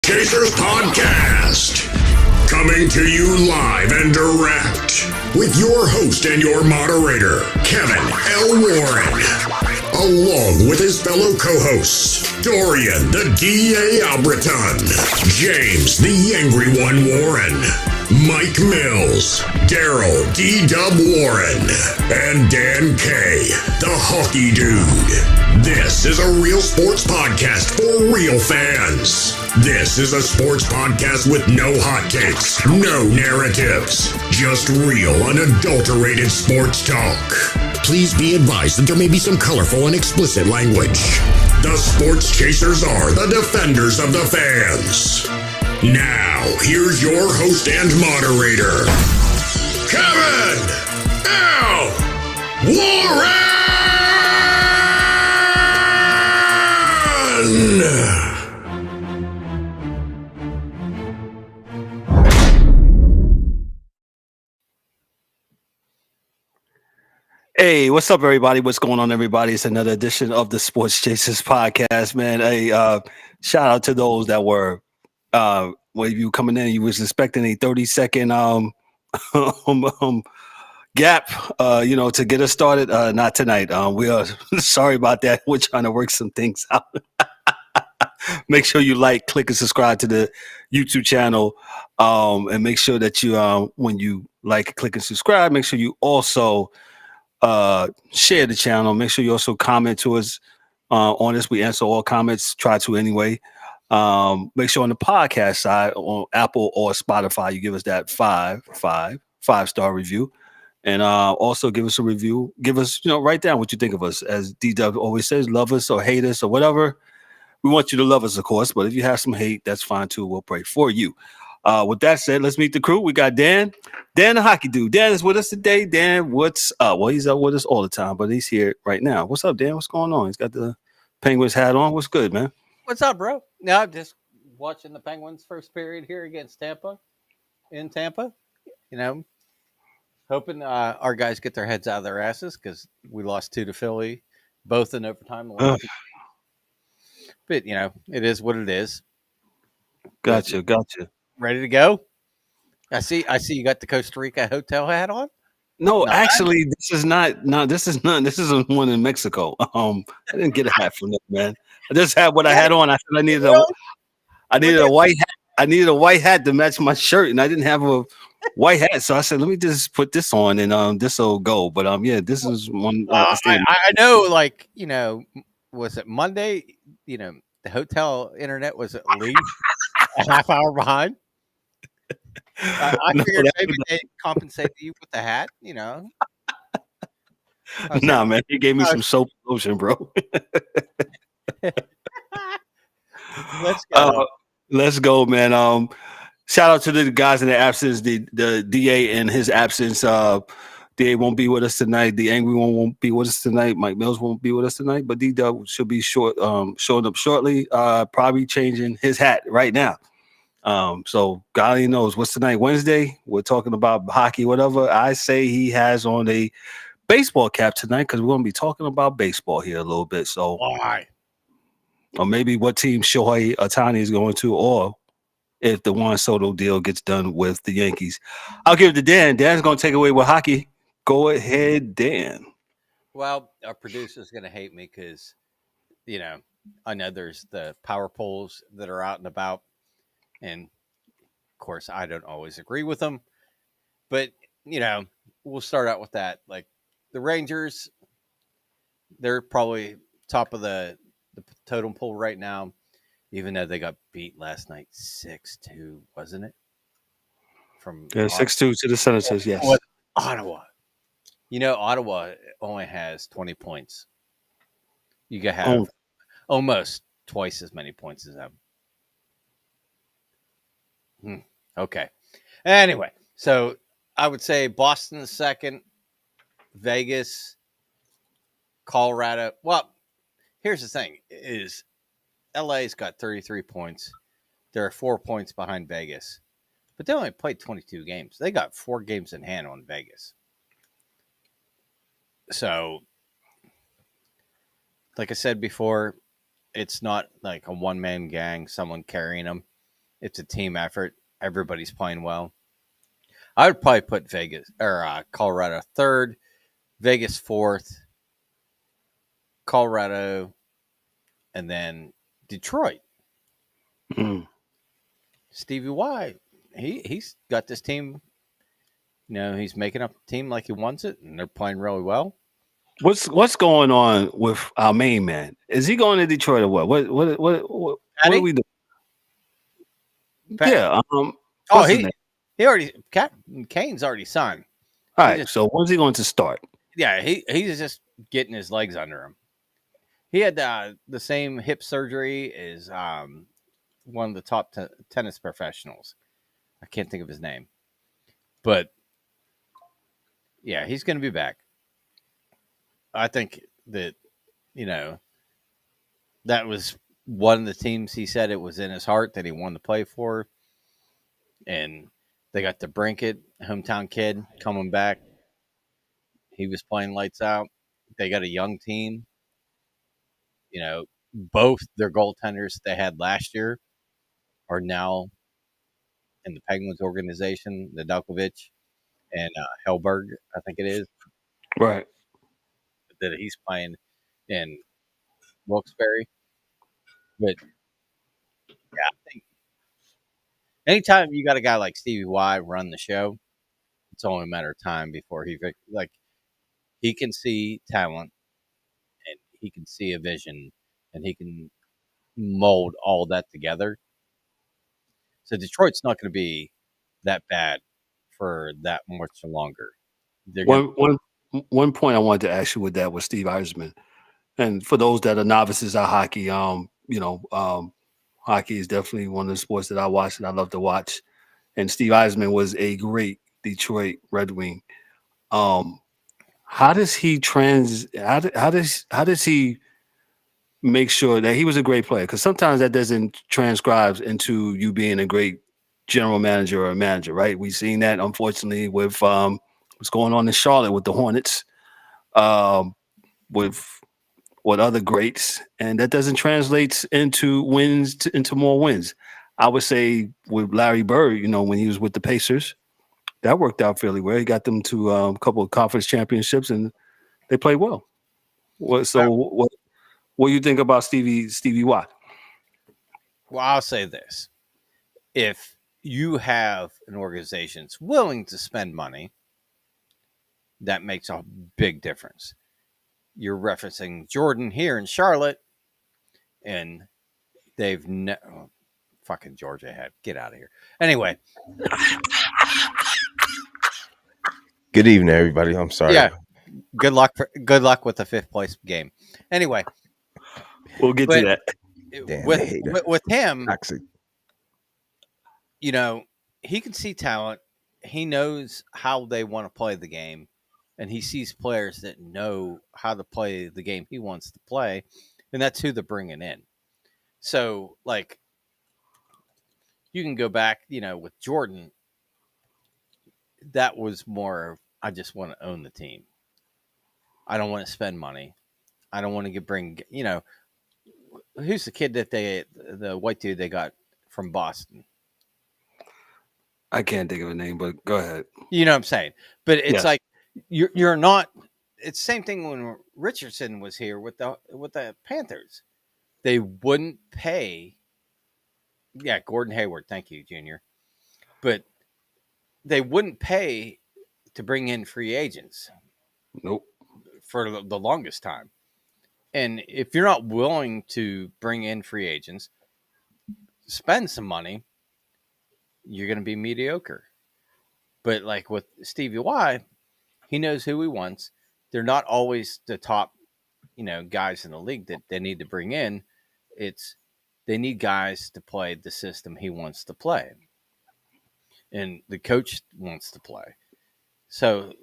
Chasers Podcast. Coming to you live and direct with your host and your moderator, Kevin L. Warren, along with his fellow co-hosts, Dorian, the D.A. Albreton, James, the Angry One Warren, Mike Mills, Daryl D-Dub Warren, and Dan K, the Hockey Dude. This is a real sports podcast for real fans. This is a sports podcast with no hot takes, no narratives, just real, unadulterated sports talk. Please be advised that there may be some colorful and explicit language. The Sports Chasers are the defenders of the fans. Now, here's your host and moderator, Kevin L. Warren! Hey, what's up, everybody? What's going on, everybody? It's another edition of the Sports Chasers podcast, man. Hey, shout out to those that were when you coming in, you was expecting a 30-second gap, to get us started. Not tonight. We are sorry about that. We're trying to work some things out. Make sure you like, click, and subscribe to the YouTube channel. And make sure that you, when you like, click, and subscribe, make sure you also share the channel. Make sure you also comment to us on this. We answer all comments, try to anyway. Make sure on the podcast side, on Apple or Spotify, you give us that five-star review. And also give us a review. Give us, write down what you think of us. As D-Dub always says, love us or hate us or whatever. We want you to love us, of course, but if you have some hate, that's fine too. We'll pray for you. With that said, let's meet the crew. We got Dan the Hockey Dude. Dan is with us today. Dan, what's up? Well, he's up with us all the time, but he's here right now. What's up, Dan? What's going on? He's got the Penguins hat on. What's good, man? What's up, bro? No, I'm just watching the Penguins' first period here against Tampa. In Tampa, hoping our guys get their heads out of their asses because we lost 2 to Philly, both in overtime. But it is what it is. Gotcha. Ready to go? I see you got the Costa Rica hotel hat on. No, actually, this is not. No, this is none. This is one in Mexico. I didn't get a hat from them, man. I just had what I had on. I said I needed a white hat. I needed a white hat to match my shirt, and I didn't have a white hat, so I said, let me just put this on, and this will go. But yeah, this is one. I know, was it Monday? The hotel internet was at least a half hour behind. I figured maybe they compensated you with the hat, Nah, man, he gave me some soap lotion, bro. Let's go. Let's go, man. Shout out to the guys in their absence, the DA in his absence. DA won't be with us tonight. The Angry One won't be with us tonight. Mike Mills won't be with us tonight, but D-Dub should be showing up shortly, probably changing his hat right now. So God only knows what's tonight, Wednesday. We're talking about hockey, whatever. I say he has on a baseball cap tonight because we're going to be talking about baseball here a little bit. So why? Or maybe what team Shohei Ohtani is going to, or if the Juan Soto deal gets done with the Yankees. I'll give it to Dan. Dan's going to take away with hockey. Go ahead, Dan. Well, our producer's going to hate me because, I know there's the power polls that are out and about. And, of course, I don't always agree with them. But, we'll start out with that. Like, the Rangers, they're probably top of the totem pole right now, even though they got beat last night 6-2, wasn't it? From 6-2 to the Senators, yes. Ottawa. Ottawa only has 20 points. You can have almost twice as many points as them. Okay. Anyway, so I would say Boston second, Vegas, Colorado. Well, here's the thing: is LA's got 33 points. They're 4 points behind Vegas, but they only played 22 games. They got 4 games in hand on Vegas. So, like I said before, it's not like a one-man gang, someone carrying them. It's a team effort. Everybody's playing well. I would probably put Vegas or Colorado third, Vegas fourth, Colorado, and then Detroit. Mm. Stevie Y, he's got this team. He's making up the team like he wants it, and they're playing really well. What's going on with our main man? Is he going to Detroit or what? What are Patty, we doing? Pat, Yeah. oh What's his name? he already Kane's already signed. All He right. just So when's he going to start? he's just getting his legs under him. He had the same hip surgery as one of the top tennis professionals. I can't think of his name, but yeah, he's going to be back. I think that you know that was one of the teams he said it was in his heart that he wanted to play for, and they got the Brinkett hometown kid coming back. He was playing lights out. They got a young team. Both their goaltenders they had last year are now in the Penguins organization, the Dalkovich and Hellberg, I think it is, Right. that he's playing in Wilkes-Barre. But yeah, I think anytime you got a guy like Stevie Y run the show, it's only a matter of time before he can see talent and he can see a vision and he can mold all that together. So Detroit's not going to be that bad for that much longer. They're going to One point I wanted to ask you with that was Steve Eisman. And for those that are novices at hockey, hockey is definitely one of the sports that I watch and I love to watch. And Steve Eisman was a great Detroit Red Wing. Um, how does he how does he make sure that he was a great player? Because sometimes that doesn't transcribe into you being a great general manager or a manager, right? We've seen that unfortunately with what's going on in Charlotte with the Hornets, with what other greats, and that doesn't translate into into more wins. I would say with Larry Bird, when he was with the Pacers, that worked out fairly well. He got them to a couple of conference championships, and they played well. What do you think about Stevie Watt? well, I'll say this. If you have an organization that's willing to spend money, that makes a big difference. You're referencing Jordan here in Charlotte, and they've fucking Georgia had get out of here. Anyway, Good evening, everybody. I'm sorry. yeah, good luck with the fifth place game. Anyway, We'll get to that. Damn, they hate that. with him, Toxic. he can see talent. He knows how they want to play the game, and he sees players that know how to play the game he wants to play, and that's who they're bringing in. So, you can go back, with Jordan. That was more. I just want to own the team. I don't want to spend money. I don't want to bring. Who's the kid that the white dude they got from Boston? I can't think of a name, but go ahead. You know what I'm saying? But it's Yes. like you're not. It's the same thing when Richardson was here with the Panthers. They wouldn't pay. Yeah, Gordon Hayward. Thank you, Junior. But they wouldn't pay to bring in free agents Nope. for the longest time. And if you're not willing to bring in free agents, spend some money, you're going to be mediocre. But like with Stevie Y, he knows who he wants. They're not always the top, guys in the league that they need to bring in. It's they need guys to play the system he wants to play, and the coach wants to play. So,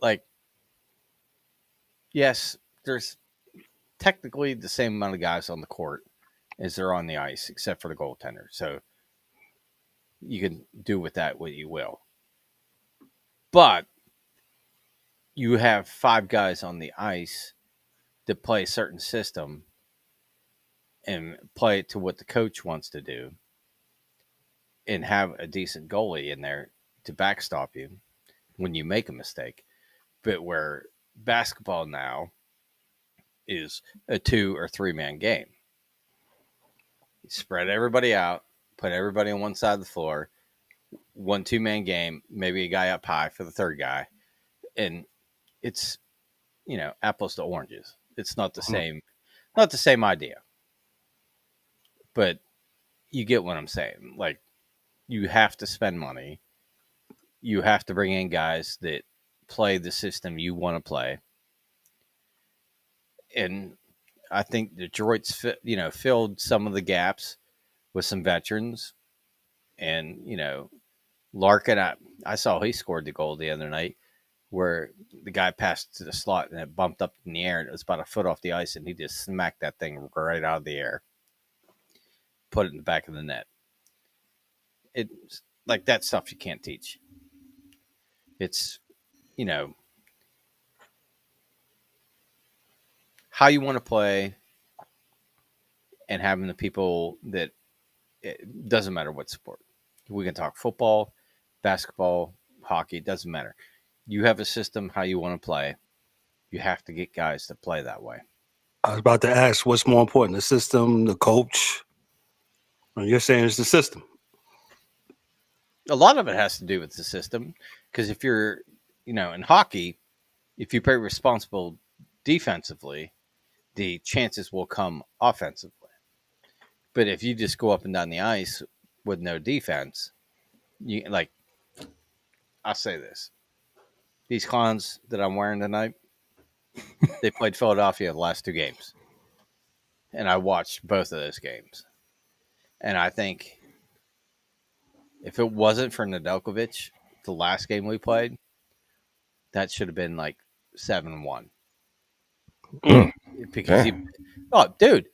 yes, there's technically the same amount of guys on the court as there are on the ice, except for the goaltender. So you can do with that what you will. But you have 5 guys on the ice that play a certain system and play it to what the coach wants to do. and have a decent goalie in there to backstop you when you make a mistake. But where basketball now is a 2 or 3 man game. You spread everybody out, put everybody on one side of the floor, 1-2 man game, maybe a guy up high for the third guy. And it's, apples to oranges. It's not the same idea. But you get what I'm saying. Like, you have to spend money. You have to bring in guys that play the system you want to play. And I think Detroit's, filled some of the gaps with some veterans. And, Larkin, I saw he scored the goal the other night where the guy passed to the slot and it bumped up in the air and it was about a foot off the ice and he just smacked that thing right out of the air, put it in the back of the net. It's like that stuff you can't teach. It's, how you want to play and having the people that it doesn't matter what sport. We can talk football, basketball, hockey, it doesn't matter. You have a system how you want to play. You have to get guys to play that way. I was about to ask, what's more important, the system, the coach? Well, you're saying it's the system. A lot of it has to do with the system because if you're, in hockey, if you play responsible defensively, the chances will come offensively. But if you just go up and down the ice with no defense, I'll say this. These clowns that I'm wearing tonight, they played Philadelphia the last 2 games. And I watched both of those games. And I think if it wasn't for Nedeljkovic, the last game we played, that should have been like 7-1. Because dude,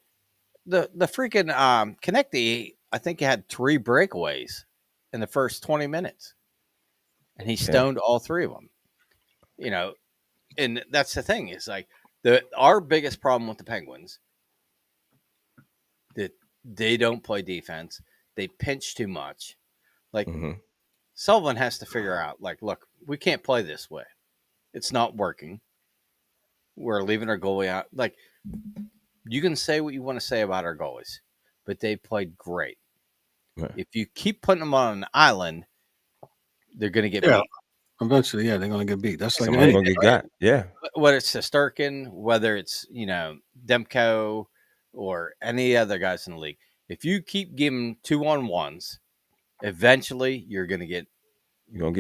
the freaking Konechny, I think he had 3 breakaways in the first 20 minutes. And he stoned all 3 of them. And that's the thing is like our biggest problem with the Penguins that they don't play defense. They pinch too much. Like Sullivan has to figure out like, look, we can't play this way. It's not working. We're leaving our goalie out. Like you can say what you want to say about our goalies, but they played great. Right. If you keep putting them on an island, they're going to get beat. Eventually, they're going to get beat. That's like somebody's going to get got. Yeah. Whether it's Shesterkin, whether it's, Demko or any other guys in the league, if you keep giving 2-on-1s, eventually you're going to get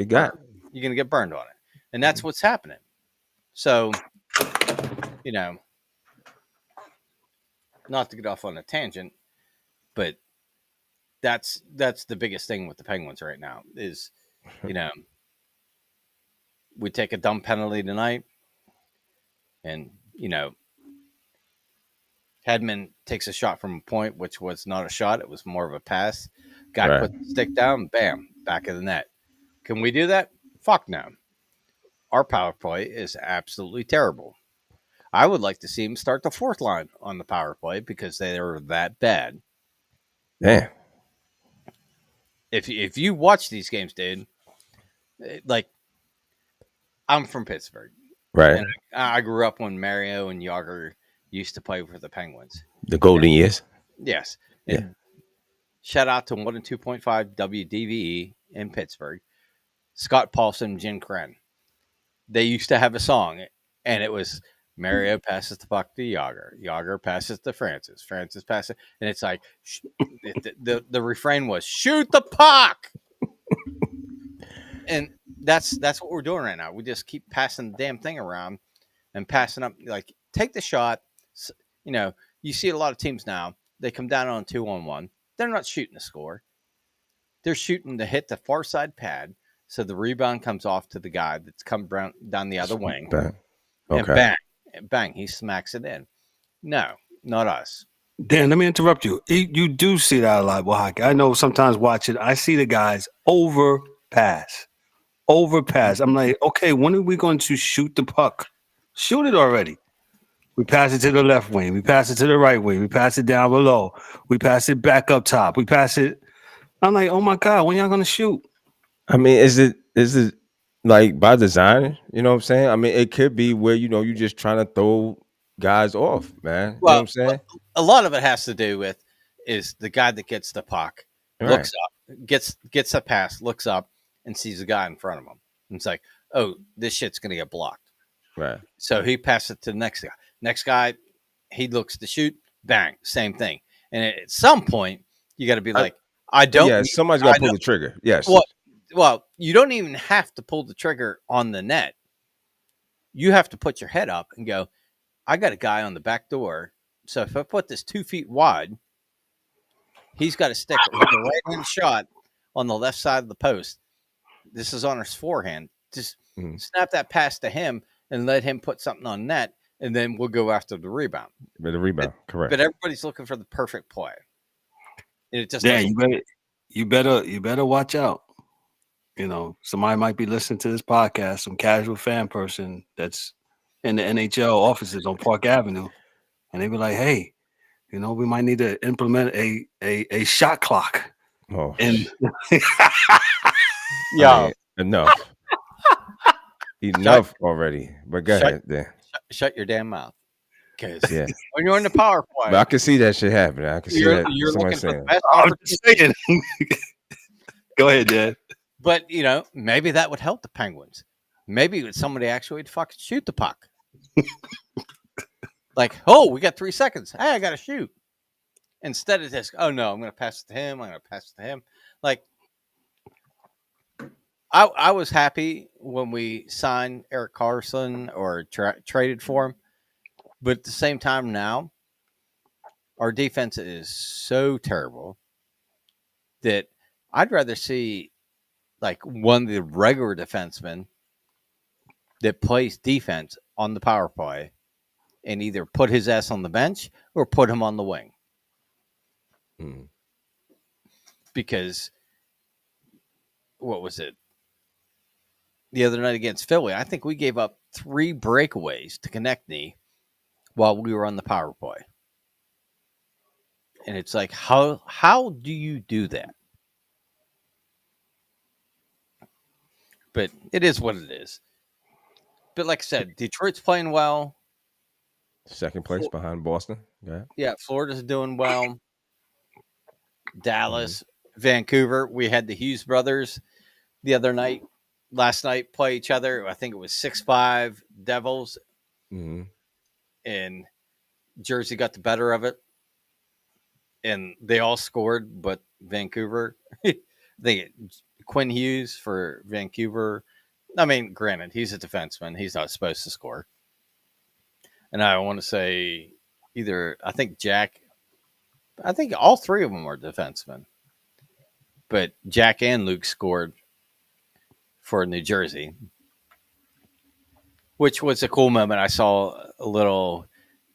got. You're going to get burned on it. And that's what's happening. So, not to get off on a tangent, but that's the biggest thing with the Penguins right now is, we take a dumb penalty tonight and, Hedman takes a shot from a point, which was not a shot. It was more of a pass. Guy put the stick down, bam, back of the net. Can we do that? Fuck no. Our power play is absolutely terrible. I would like to see him start the 4th line on the power play because they are that bad. Yeah. If you watch these games, dude, like I'm from Pittsburgh. Right. And I grew up when Mario and Yager used to play for the Penguins. The golden years. Yes. And shout out to 102.5 WDVE in Pittsburgh. Scott Paulson, Jim Kren. They used to have a song, and it was Mario passes the puck to Yager. Yager passes to Francis. Francis passes, and it's like the refrain was shoot the puck. And that's what we're doing right now. We just keep passing the damn thing around and passing up. Like take the shot. You see a lot of teams now. They come down on 2-on-1. They're not shooting to score. They're shooting to hit the far side pad. So the rebound comes off to the guy that's come down the other wing. Bang. Okay. And bang, he smacks it in. No, not us. Dan, let me interrupt you. You do see that a lot with hockey. I know sometimes watching, I see the guys overpass. I'm like, okay, when are we going to shoot the puck? Shoot it already. We pass it to the left wing. We pass it to the right wing. We pass it down below. We pass it back up top. We pass it I'm like, oh my God, when y'all gonna shoot? I mean, is it like by design? You know what I'm saying? I mean, it could be where you just trying to throw guys off, man. You know what Well, I'm saying? a lot of it has to do with is the guy that gets the puck Right, looks up, gets a pass, looks up, and sees a guy in front of him. And it's like, oh, this shit's gonna get blocked. right. So he passes it to the next guy. Next guy, he looks to shoot, bang, same thing. And at some point, you got to be like, I don't Yeah, need, somebody's got I to pull don't. the trigger. Yes. Well, you don't even have to pull the trigger on the net. You have to put your head up and go, I got a guy on the back door. So if I put this 2 feet wide, he's got to stick with a right hand shot on the left side of the post. This is on his forehand. Just snap that pass to him and let him put something on net, and then we'll go after the rebound. With the rebound, correct. But everybody's looking for the perfect play. And it just Yeah, doesn't. you better watch out. You know, somebody might be listening to this podcast, some casual fan person that's in the NHL offices on Park Avenue, and they be like, "Hey, you know, we might need to implement a shot clock." Oh, And Yeah. I mean, enough. Enough already. But go ahead then. Shut your damn mouth. Because Yeah. when you're in the power But play, I can see that shit happening. I can see that you're somebody looking for the saying. best I'm opportunity. just saying. Go ahead, Dad. But, maybe that would help the Penguins. Maybe somebody actually would fucking shoot the puck. Like, oh, we got 3 seconds. Hey, I got to shoot. Instead of this, oh, no, I'm going to pass it to him. I'm going to pass it to him. Like, I was happy when we signed Eric Carlson or traded for him. But at the same time now, our defense is so terrible that I'd rather see like one of the regular defensemen that plays defense on the power play and either put his ass on the bench or put him on the wing. Mm. Because what was it? The other night against Philly, I think we gave up 3 breakaways to Konechny while we were on the power play. And it's like, how do you do that? But it is what it is. But like I said, Detroit's playing well. Second place behind Boston. Yeah. Yeah, Florida's doing well. Dallas, Vancouver. We had the Hughes brothers last night play each other. I think it was 6-5 Devils. Mm-hmm. And Jersey got the better of it. And they all scored, but Vancouver. Quinn Hughes for Vancouver. I mean, granted, he's a defenseman. He's not supposed to score. And I want to say I think all 3 of them are defensemen. But Jack and Luke scored for New Jersey, which was a cool moment. I saw a little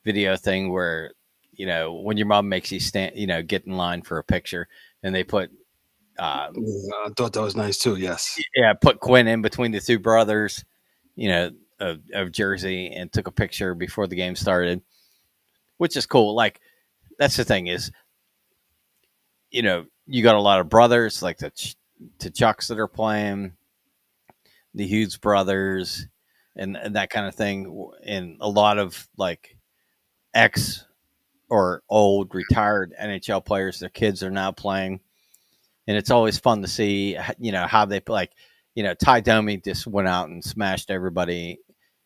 video thing where, when your mom makes you stand, get in line for a picture, and they put I thought that was nice too. Yes. put Quinn in between the 2 brothers, of Jersey, and took a picture before the game started, which is cool. Like, that's the thing is, you got a lot of brothers like the Chucks that are playing, the Hughes brothers, and that kind of thing, and a lot of like ex or old retired NHL players. Their kids are now playing. And it's always fun to see, how they like, Ty Domi just went out and smashed everybody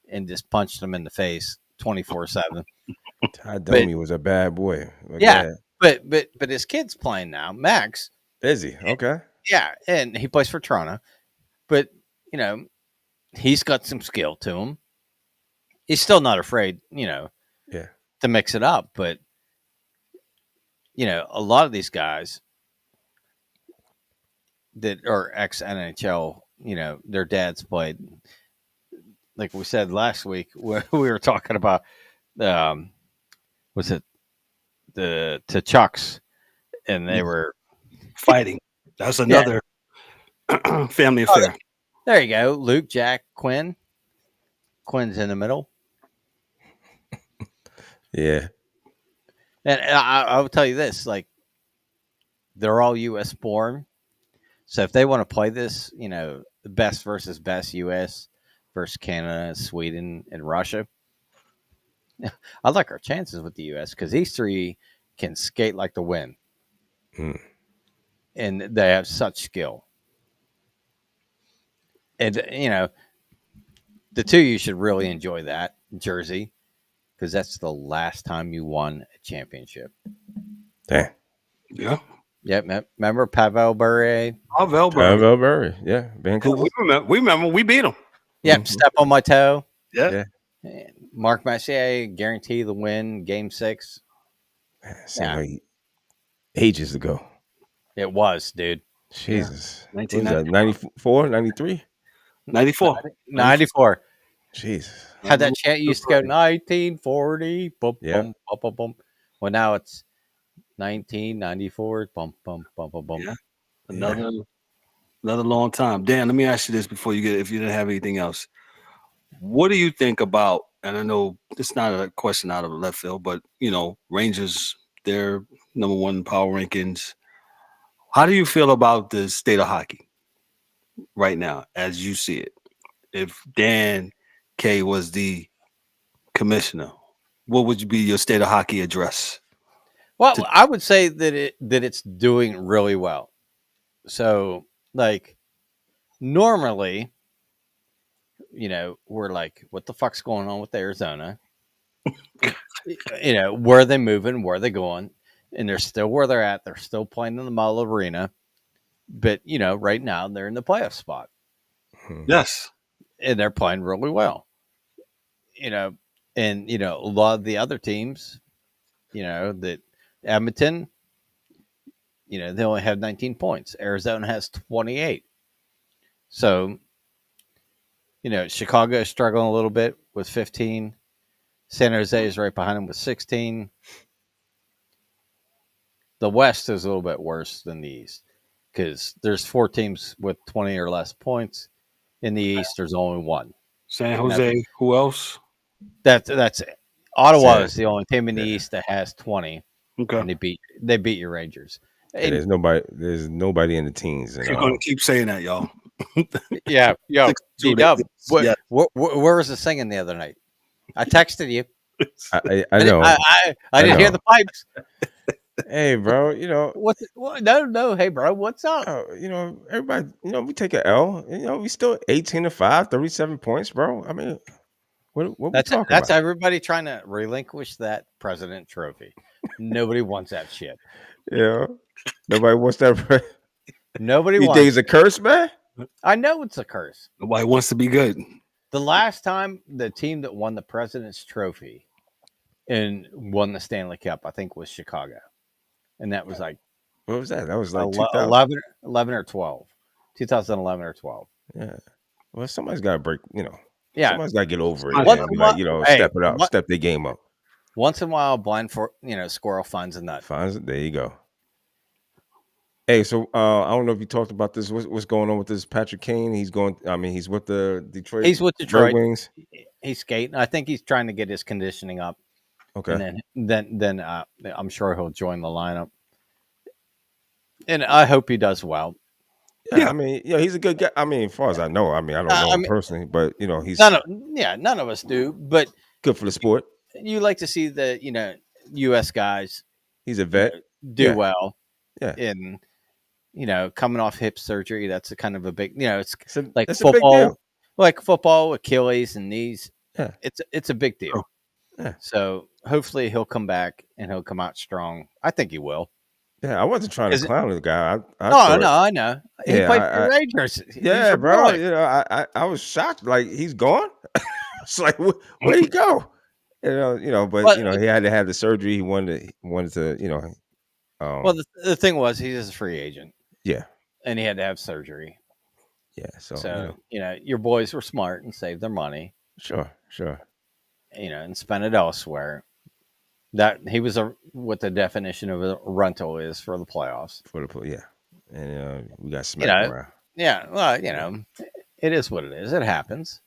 and just punched them in the face 24/7. Ty Domi was a bad boy. But Yeah, but his kid's playing now. Max, is he? Okay. yeah, and he plays for Toronto. But he's got some skill to him. He's still not afraid, Yeah. to mix it up. But a lot of these guys that are ex NHL, their dads played. Like we said last week, we were talking about, was it the Chucks, and they were Fighting. That's another family affair. there. You go, Luke, Jack, Quinn. Quinn's in the middle, Yeah. and I will tell you this: like, they're all U.S. born. So if they want to play this, the best versus best U.S. versus Canada, Sweden, and Russia, I like our chances with the U.S. because these three can skate like the wind, and they have such skill. And the two you should really enjoy that Jersey because that's the last time you won a championship. Damn. Yeah. Yep. Remember Pavel Bure? Pavel Bure. Yeah. Vancouver. We remember we beat them. Yep. Step on my toe. Yeah. And Mark Messier guarantee the win. Game 6. Seemed like ages ago. It was, dude. Jesus. Yeah. What was that? 94, 93? 94. 94. Jesus. Had that chant used to go 1940. Boom, Yeah. boom, boom, boom, boom. Well, now it's 1994. Bum, bum, bum, bum, bum. Yeah. Another long time. Dan, let me ask you this before you get, if you didn't have anything else. What do you think about, and I know it's not a question out of left field, but, Rangers, their number one power rankings. How do you feel about the state of hockey right now, as you see it? If Dan K was the commissioner, what would be your state of hockey address? Well, I would say that it's doing really well. So, like, normally, we're like, what the fuck's going on with Arizona? Where are they moving? Where are they going? And they're still where they're at. They're still playing in the Mall Arena. But, right now they're in the playoff spot. Yes. And they're playing really well. And, a lot of the other teams, that Edmonton, they only have 19 points. Arizona has 28. So, Chicago is struggling a little bit with 15. San Jose is right behind them with 16. The West is a little bit worse than the East because there's 4 teams with 20 or less points. In the East, there's only 1. San Jose. Who else? That's it. Ottawa is the only team in the East that has 20. Okay. And they beat your Rangers. And there's nobody in the teens. You're going to keep saying that, y'all. Yeah. Yo, D-Dub, Yeah. where was the singing the other night? I texted you. I know. I didn't hear the pipes. Hey, bro, No, hey, bro, what's up? Everybody, we take an L. We still 18-5, 37 points, bro. I mean, what we talking about? That's everybody trying to relinquish that President trophy. Nobody wants that shit. Yeah, nobody wants that. Nobody You wants. think it's a curse, man? I know it's a curse. Nobody wants to be good. The last time the team that won the President's trophy and won the Stanley Cup, I think, was Chicago. And that was like, what was that? That was like 11 or 12. 2011 or 12. Yeah. Well, somebody's got to break, Yeah. Somebody's got to get over it. Once And in be a like, while- step it up, step their game up. Once in a while, blind squirrel finds a nut. There you go. Hey, so I don't know if you talked about this. What's going on with this Patrick Kane? He's with the Detroit. He's with Detroit. Red Wings. He's skating. I think he's trying to get his conditioning up. Okay. And then I'm sure he'll join the lineup. And I hope he does well. Yeah, I mean, he's a good guy. I mean, as far as I know, I don't know him personally, but he's none of us do, but good for the sport. You like to see the U.S. guys. He's a vet. Do well. Yeah. And coming off hip surgery, that's a kind of a big. It's like that's football, like football, Achilles and knees. Yeah. It's a big deal. Yeah. So hopefully he'll come back and he'll come out strong. I think he will. Yeah, I wasn't trying to clown the guy. I know. He played for the Rangers. Yeah, bro. I was shocked. Like, he's gone. It's like, where'd he go? But he had to have the surgery. He wanted to. Well, the thing was, he's a free agent. Yeah, and he had to have surgery. Yeah, so your boys were smart and saved their money. Sure. And spent it elsewhere. That he was what the definition of a rental is for the playoffs. And we got smacked around. Yeah, well, it is what it is. It happens.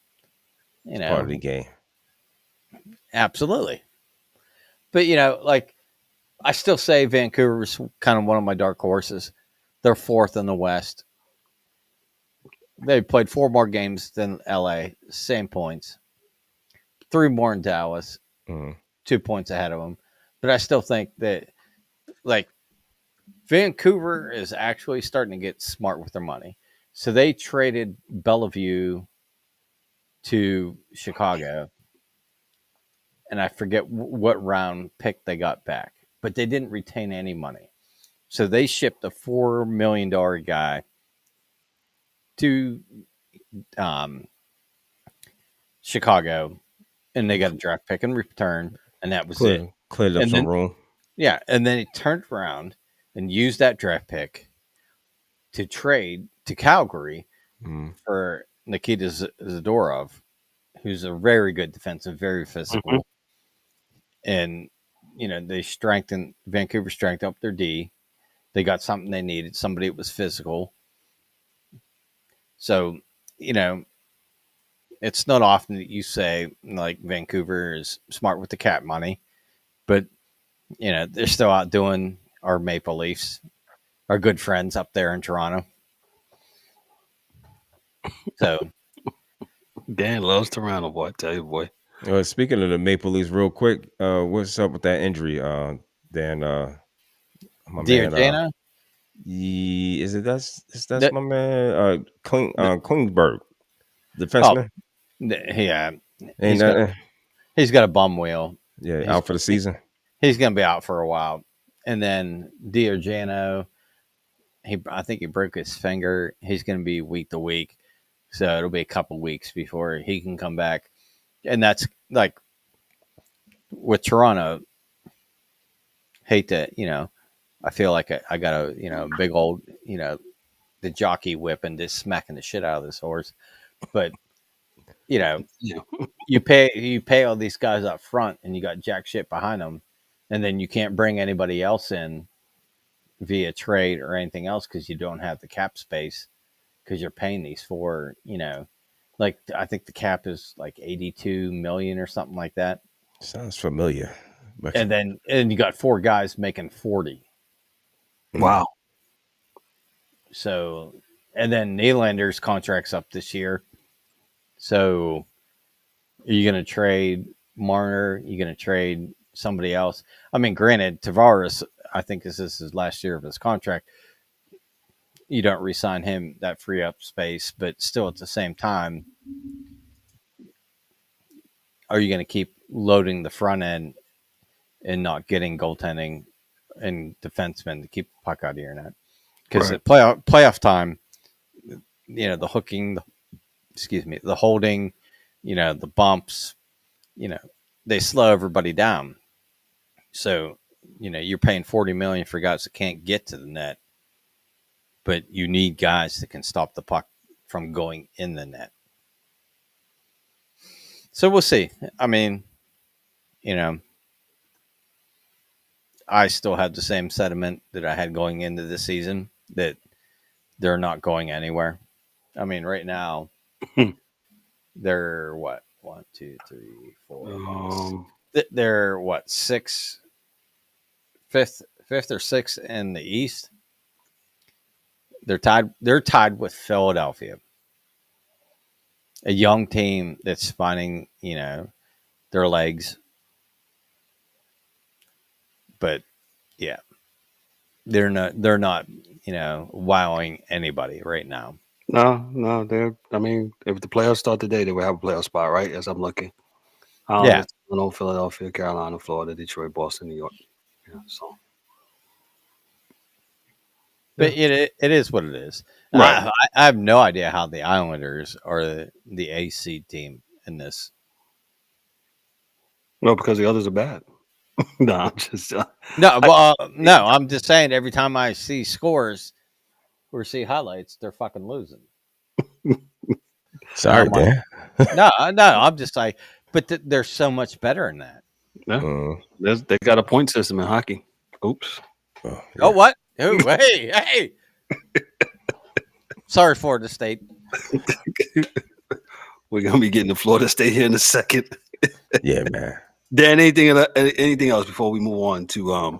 It's part of the game. Absolutely. But like I still say Vancouver's kind of one of my dark horses. They're fourth in the West. They played 4 more games than LA, same points. 3 more in Dallas, 2 points ahead of them. But I still think that, like, Vancouver is actually starting to get smart with their money. So they traded Bellevue to Chicago, and I forget what round pick they got back, but they didn't retain any money. So they shipped a $4 million guy to Chicago, and they got a draft pick in return, and that was it. Cleared up And some then, room. yeah, and then he turned around and used that draft pick to trade to Calgary for Nikita Zadorov, who's a very good defensive, very physical. And, Vancouver strengthened up their D. They got something they needed, somebody that was physical. So, it's not often that you say, like, Vancouver is smart with the cap money, but, they're still out doing our Maple Leafs, our good friends up there in Toronto. So, Dan loves Toronto, boy. I tell you, boy. Speaking of the Maple Leafs, real quick, what's up with that injury? Dan, my Diogeno? man, is it that's my man, Klingberg, defenseman? Yeah, And he's got a bum wheel. out for the season. He's going to be out for a while. And then Diogeno, I think he broke his finger. He's going to be week to week. So it'll be a couple weeks before he can come back. And that's like with Toronto, hate to, I feel like I got a, big old, the jockey whip and just smacking the shit out of this horse. But, you pay all these guys up front and you got jack shit behind them. And then you can't bring anybody else in via trade or anything else because you don't have the cap space because you're paying these for, like I think the cap is like 82 million or something like that. Sounds familiar. And you got 4 guys making 40. Wow. So, and then Nylander's contract's up this year. So, are you going to trade Marner? Are you going to trade somebody else? I mean, granted, Tavares, I think this is his last year of his contract. You don't re-sign him, that free up space, but still at the same time, are you going to keep loading the front end and not getting goaltending and defensemen to keep the puck out of your net? Because at playoff time, the hooking, the holding, the bumps, they slow everybody down. So, you're paying $40 million for guys that can't get to the net, but you need guys that can stop the puck from going in the net. So we'll see. I mean, I still have the same sentiment that I had going into the season that they're not going anywhere. I mean, right now, they're what? 1, 2, 3, 4. They're what? 5th or 6th in the East. They're tied with Philadelphia, a young team that's finding, their legs. But yeah, they're not, wowing anybody right now. No, I mean, if the playoffs start today, they will have a playoff spot, right? As I'm looking. Yeah. Philadelphia, Carolina, Florida, Detroit, Boston, New York. Yeah, so. But it is what it is. Right. I have no idea how the Islanders are the AC team in this. Well, because the others are bad. No, I'm just no. I'm just saying. Every time I see scores or see highlights, they're fucking losing. Sorry, Dan. No. I'm just like, but they're so much better than that. No, they got a point system in hockey. Oops. Oh, what? Oh, hey. Sorry, Florida State. We're gonna be getting to Florida State here in a second. Yeah, man. Dan, anything else before we move on to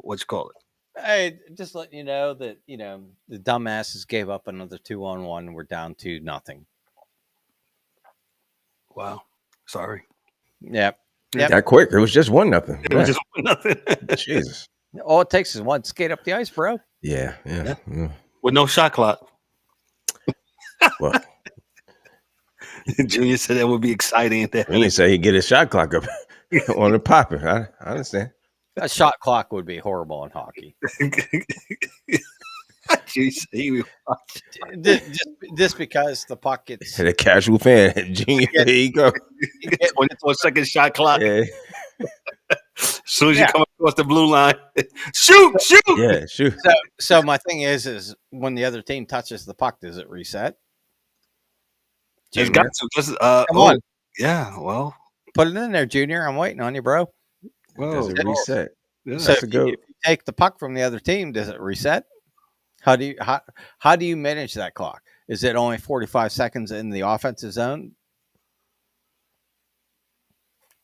what you call it? Hey, just letting you know that the dumbasses gave up another 2-on-1. We're down to nothing. Wow, sorry. Yep. That quick. It was just 1-0. It was just nothing. Jesus. All it takes is one skate up the ice, bro. Yeah. With no shot clock. Well, Junior said that would be exciting. Junior said he'd get his shot clock up on the popping. I understand. A shot clock would be horrible in hockey. just because the puck gets The casual fan, Junior, there you go. 24-second shot clock. Yeah. As soon as you come across the blue line, shoot. Yeah, shoot. So my thing is when the other team touches the puck, does it reset? It's got to. Come on. Yeah, well. Put it in there, Junior. I'm waiting on you, bro. Does it reset? Yeah. So if you take the puck from the other team, does it reset? How do you manage that clock? Is it only 45 seconds in the offensive zone?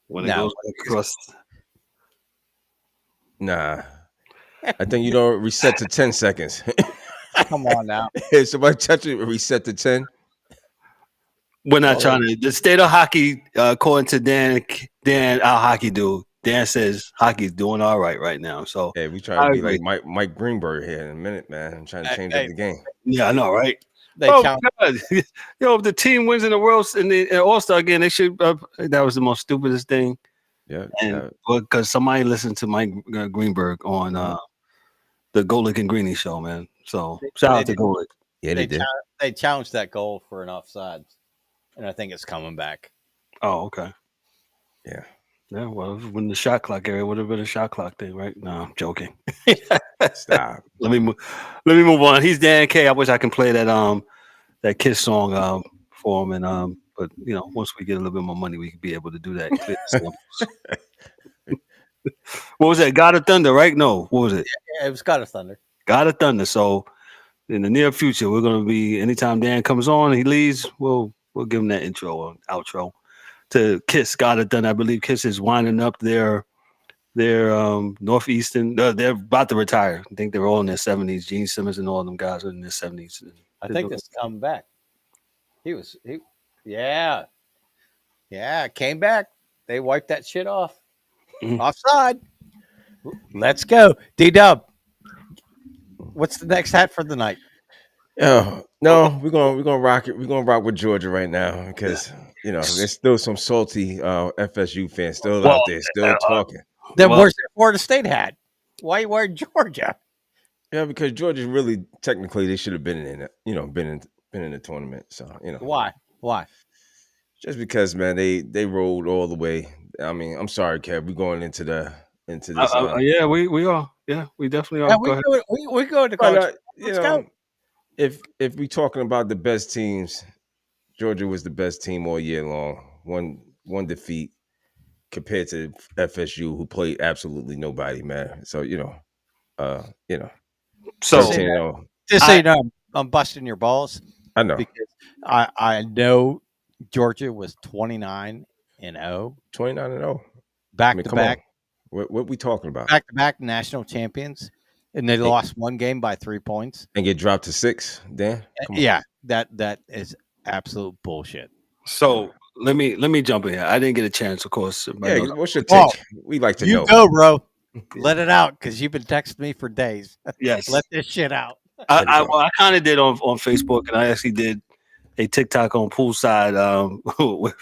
When it goes across. Nah. I think you don't reset to 10 seconds. Come on now. If somebody touch it, reset to 10. We're not trying to. The state of hockey, according to Dan, our hockey dude, Dan says hockey's doing all right now. So yeah, we try to be like Mike Greenberg here in a minute, man. I'm trying to change up the game. Yeah, I know, right? God. If the team wins in the World in the All-Star game, they should. That was the most stupidest thing. Yeah, and because somebody listened to Mike Greenberg on the Golick and Greeny show, man. So shout out to Golick. Yeah, they did. They challenged that goal for an offside, and I think it's coming back. Oh, okay. Yeah. Yeah, well, when the shot clock area would have been a shot clock thing, right? No, I'm joking. Stop. Let me move on. He's Dan K. I wish I can play that Kiss song for him, and but once we get a little bit more money, we could be able to do that. What was that? God of Thunder, right? No, what was it? Yeah, it was God of Thunder. God of Thunder. So in the near future, we're gonna be anytime Dan comes on, he leaves, we'll give him that intro or outro to Kiss. God of Thunder. I believe Kiss is winding up their Northeastern. They're about to retire. I think they're all in their 70s. Gene Simmons and all them guys are in their 70s. I think this come back. He came back. They wiped that shit off. Offside. Let's go. D-Dub. What's the next hat for the night? No, we're gonna rock it. We're gonna rock with Georgia right now because there's still some salty FSU fans still out there, still talking. Then where's the Florida State hat? Why you wearing Georgia? Yeah, because Georgia really technically they should have been in it. Been in the tournament. So Why? Just because, man, they rolled all the way. I mean, I'm sorry, Kev. We're going into this. Yeah, we are. Yeah, we definitely are. Yeah, we go to college. Let's go. If we're talking about the best teams, Georgia was the best team all year long. One defeat compared to FSU, who played absolutely nobody, man. So So just so you know, I'm busting your balls. I know because I know Georgia was 29-0. 29-0. Back to back. What we talking about? Back to back national champions, and they lost one game by 3 points and get dropped to 6. Dan, yeah, that is absolute bullshit. So let me jump in here. I didn't get a chance, of course. Yeah, what's your take? We like to know. You go, bro. Let it out because you've been texting me for days. Yes, let this shit out. I kind of did on Facebook, and I actually did a TikTok on poolside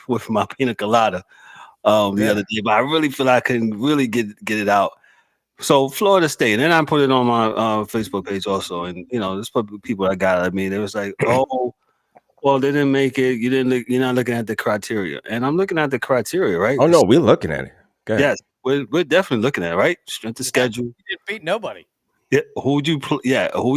with my pina colada the other day. But I really feel I can really get it out. So Florida State, and then I put it on my Facebook page also, and there's people that got at me. They was like, "Oh, well, they didn't make it. You're not looking at the criteria," and I'm looking at the criteria, right? Oh no, we're looking at it. Yes, we're definitely looking at it, right? Strength of schedule. You didn't beat nobody. Yeah, who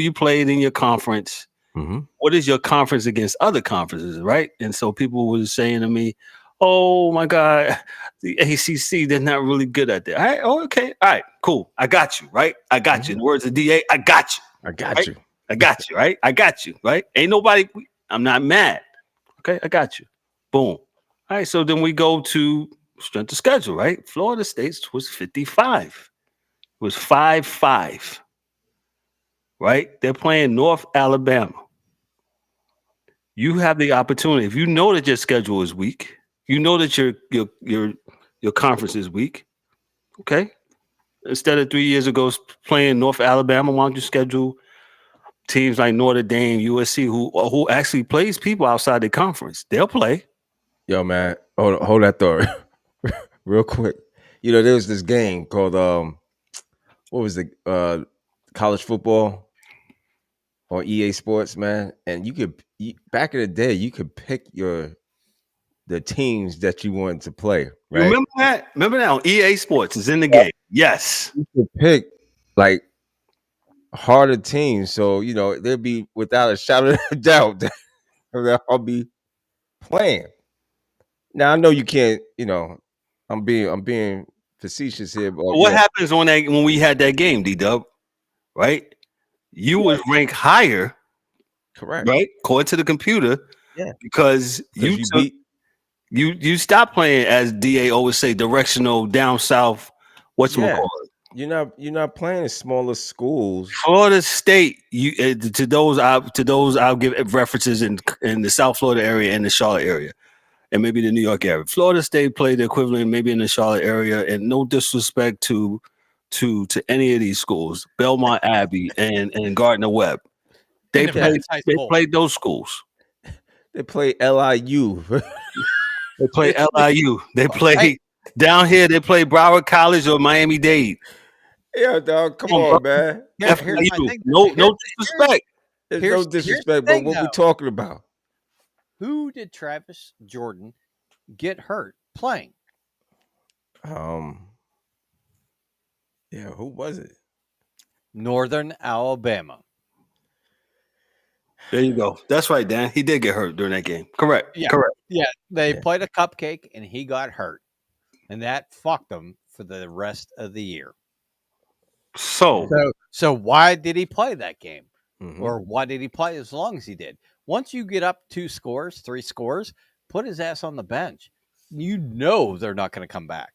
you played in your conference? Mm-hmm. What is your conference against other conferences, right? And so people were saying to me, "Oh my God, the ACC, they're not really good at that." Okay, all right, cool. I got you, right? I got you. In the words of DA, I got you. I got right? you. I got you, right? I got you, right? Ain't nobody. I'm not mad. Okay, I got you. Boom. All right, so then we go to strength of schedule, right? Florida State's was 55. was 5-5. Right? They're playing North Alabama. You have the opportunity. If you know that your schedule is weak, you know that your conference is weak. Okay. Instead of 3 years ago playing North Alabama, why don't you schedule teams like Notre Dame, USC, who actually plays people outside the conference? They'll play. Yo, man, hold that thought real quick. There was this game called what was the college football on EA Sports, man, and back in the day you could pick the teams that you wanted to play, You right? remember that? Remember that on EA Sports is in the game. Yes. You could pick like harder teams, so they'd be without a shadow of a doubt that I'll be playing. Now I know you can't. I'm being facetious here, but What happens when we had that game, D-Dub? Right? You would rank higher, correct, right? According to the computer, yeah, because you beat. You stop playing, as DA always say, directional down south. Yeah, you're not playing in smaller schools. Florida State. To those I'll give references in the South Florida area and the Charlotte area, and maybe the New York area. Florida State played the equivalent maybe in the Charlotte area, and no disrespect to any of these schools, Belmont Abbey and Gardner Webb. They played those schools. They play LIU. They play LIU. They play down here. They play Broward College or Miami Dade. Yeah, dog. Come on, man. No disrespect. There's no disrespect, but what we're talking about. Who did Travis Jordan get hurt playing? Yeah, who was it? Northern Alabama. There you go. That's right, Dan. He did get hurt during that game. Correct. Yeah. Correct. Yeah, they played a cupcake and he got hurt, and that fucked him for the rest of the year. So why did he play that game? Mm-hmm. Or why did he play as long as he did? Once you get up 2 scores, 3 scores, put his ass on the bench. You know they're not going to come back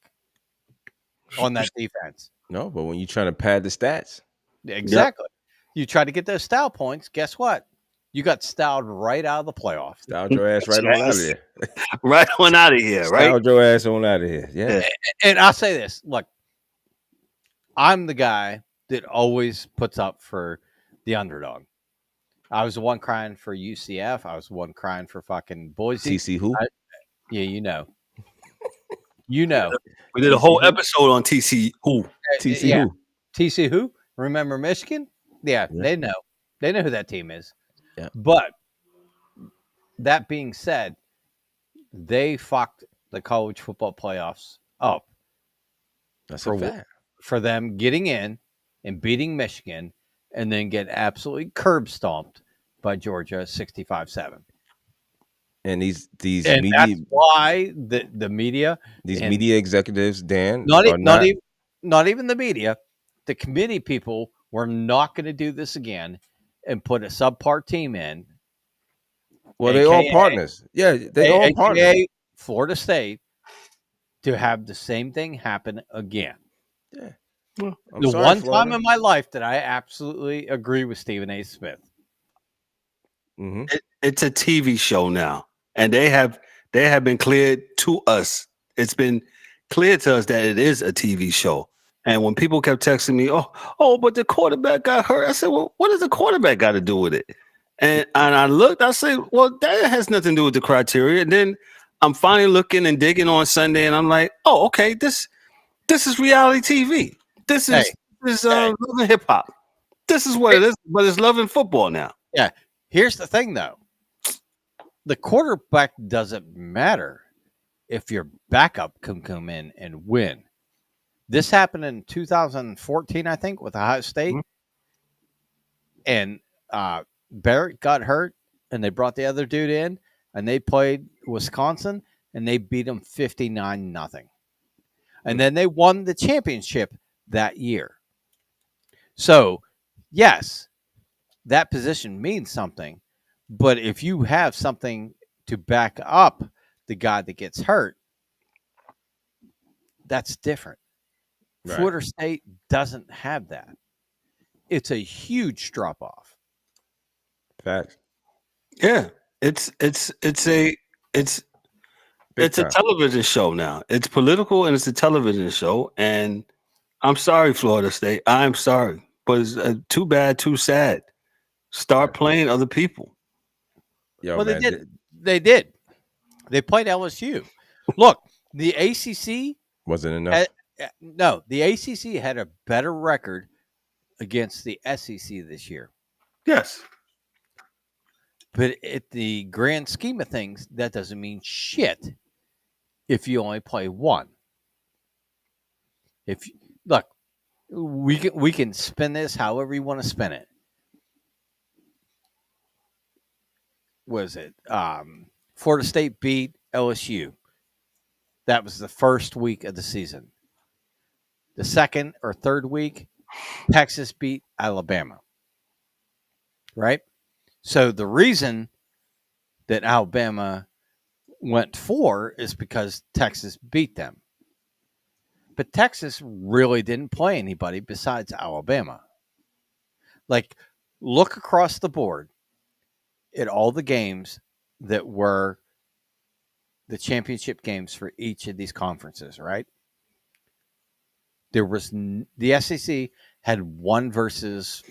on that defense. No, but when you're trying to pad the stats. Exactly. Yep. You try to get those style points, guess what? You got styled right out of the playoffs. Styled your ass right on out of there. Right on out of here, right? Styled your ass on out of here. Yeah. And I'll say this. Look, I'm the guy that always puts up for the underdog. I was the one crying for UCF. I was the one crying for fucking Boise. TC who? Yeah, you know. You know. We did a whole episode on TC who. TC who? TC who? Remember Michigan? Yeah, they know. They know who that team is. Yeah. But that being said, they fucked the college football playoffs up. That's a fact. For them getting in and beating Michigan and then get absolutely curb stomped by Georgia 65-7. And these and media, that's why the media, these media executives, Dan, not even the media, the committee people were not going to do this again and put a subpar team in. Well, they all partners. Yeah, they all partners. Florida State to have the same thing happen again. Yeah. Well, the one time in my life that I absolutely agree with Stephen A. Smith. Mm-hmm. It's a TV show now, and they have been cleared to us. It's been clear to us that it is a TV show. And when people kept texting me, but the quarterback got hurt, I said, well, what does the quarterback got to do with it? And I looked, I said, well, that has nothing to do with the criteria. And then I'm finally looking and digging on Sunday, and I'm like, oh, okay, this is reality TV. This is love and hip hop. This is what it is, but it's love and football now. Yeah. Here's the thing, though. The quarterback doesn't matter if your backup can come in and win. This happened in 2014, I think, with Ohio State. Mm-hmm. And Barrett got hurt, and they brought the other dude in, and they played Wisconsin, and they beat them 59-0. And then they won the championship that year. So, yes, that position means something. But if you have something to back up the guy that gets hurt, that's different. Right. Florida State doesn't have that. It's a huge drop off. Facts. Yeah, it's a Time. television show now. It's political and it's a television show. And I'm sorry, Florida State. I'm sorry, but it's too bad, too sad. Start playing other people. Yo, Well, man, they did. They played LSU. Look, the ACC wasn't enough. no, the ACC had a better record against the SEC this year. Yes. But at the grand scheme of things, that doesn't mean shit if you only play one. Look, we can spin this however you want to spin it. Was it Florida State beat LSU? That was the first week of the season. The second or third week, Texas beat Alabama. Right? So the reason that Alabama went 4 is because Texas beat them. But Texas really didn't play anybody besides Alabama. Like, look across the board at all the games that were the championship games for each of these conferences, right? There was the SEC had 1 versus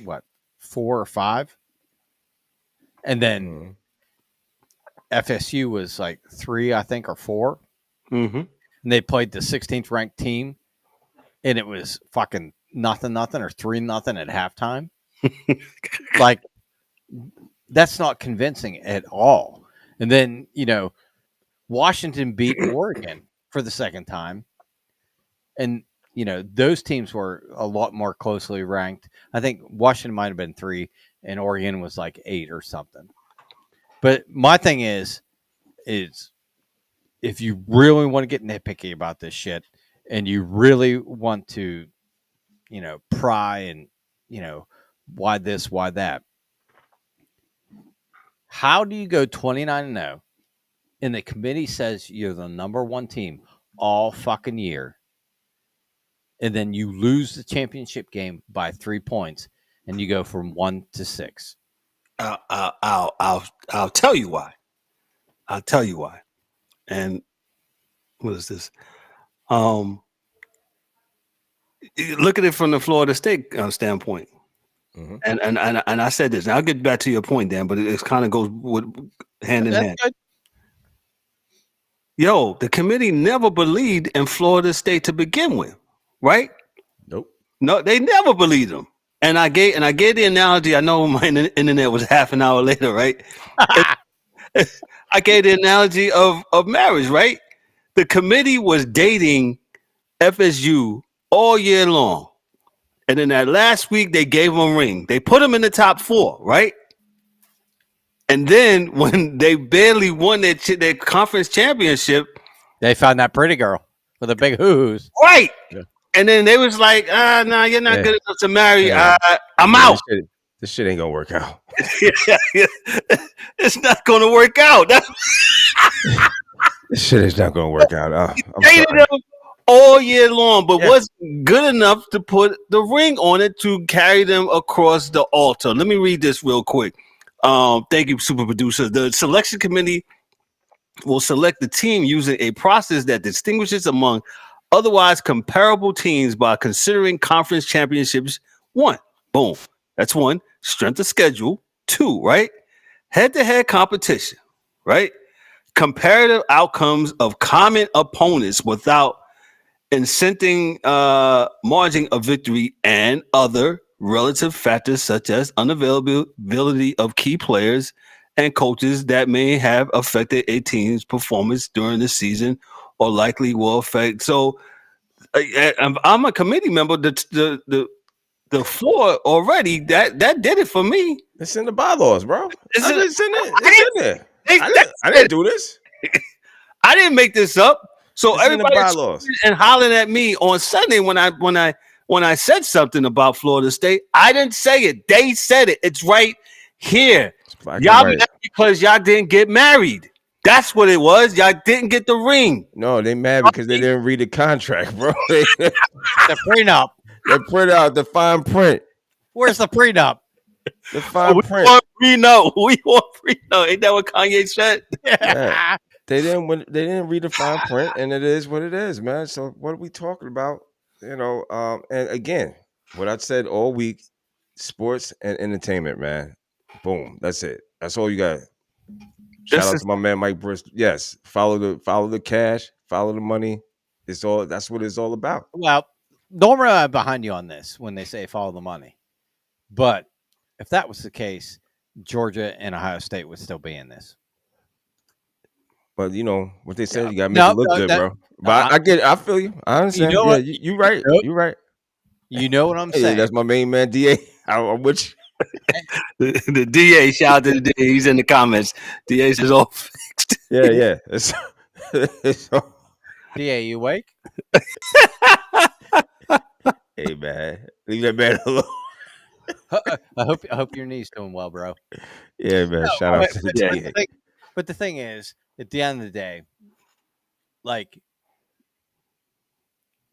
4 or 5, and then FSU was like 3, I think, or 4, Mm-hmm. and they played the 16th ranked team, and it was fucking nothing or 3-0 at halftime. Like, that's not convincing at all. And then, Washington beat Oregon for the second time. And, those teams were a lot more closely ranked. I think Washington might have been 3 and Oregon was like 8 or something. But my thing is if you really want to get nitpicky about this shit and you really want to, pry and, why this, why that, how do you go 29-0 and the committee says you're the number 1 team all fucking year, and then you lose the championship game by 3 points and you go from 1 to 6? I'll tell you why. I'll tell you why. And what is this? Look at it from the Florida State standpoint. Mm-hmm. And I said this. And I'll get back to your point, Dan, but it kind of goes hand in hand. Good. Yo, the committee never believed in Florida State to begin with, right? Nope. No, they never believed them. And I gave the analogy. I know my internet was half an hour later, right? I gave the analogy of marriage, right? The committee was dating FSU all year long. And then that last week, they gave them a ring. They put them in the top 4, right? And then when they barely won their conference championship, they found that pretty girl with the big hoo-hoos. Right. Yeah. And then they was like, nah, you're not good enough to marry. Yeah. I'm out. This shit ain't going to work out. Yeah. It's not going to work out. This shit is not going to work out. I'm dated them all year long, but wasn't good enough to put the ring on it to carry them across the altar. Let me read this real quick. Thank you, super producer. The selection committee will select the team using a process that distinguishes among otherwise comparable teams by considering conference championships. 1, boom. That's 1. Strength of schedule. 2, right? Head-to-head competition, right? Comparative outcomes of common opponents without incenting margin of victory and other relative factors such as unavailability of key players and coaches that may have affected a team's performance during the season or likely will affect. So I'm a committee member. The 4 already that did it for me. It's in the bylaws, bro. It's in there. I didn't do this. I didn't make this up. So everybody and hollering at me on Sunday when I said something about Florida State, I didn't say it. They said it. It's right here. Y'all mad because y'all didn't get married. That's what it was. Y'all didn't get the ring. No, they mad because they didn't read the contract, bro. The prenup. They print out the fine print. Where's the prenup? The fine print. Want prenup. We want prenup. Ain't that what Kanye said? Yeah. They didn't read the fine print, and it is what it is, man. So what are we talking about? And again, what I said all week: sports and entertainment, man. Boom. That's it. That's all you got. Shout out to my man Mike Bristol. Yes, follow the cash, follow the money. That's what it's all about. Well, normally I'm behind you on this when they say follow the money. But if that was the case, Georgia and Ohio State would still be in this. But you know what they said, you gotta make it look good, bro. But I get it. I feel you. I understand. You know what? You right. You right. You know what I'm saying? That's my main man, DA. I'm with you. The DA, shout out to the DA. He's in the comments. DA says all fixed. Yeah. DA, you awake? Hey man, leave that man alone. I hope your knee's doing well, bro. Yeah, man. Shout out to the DA. But the thing is, at the end of the day, like,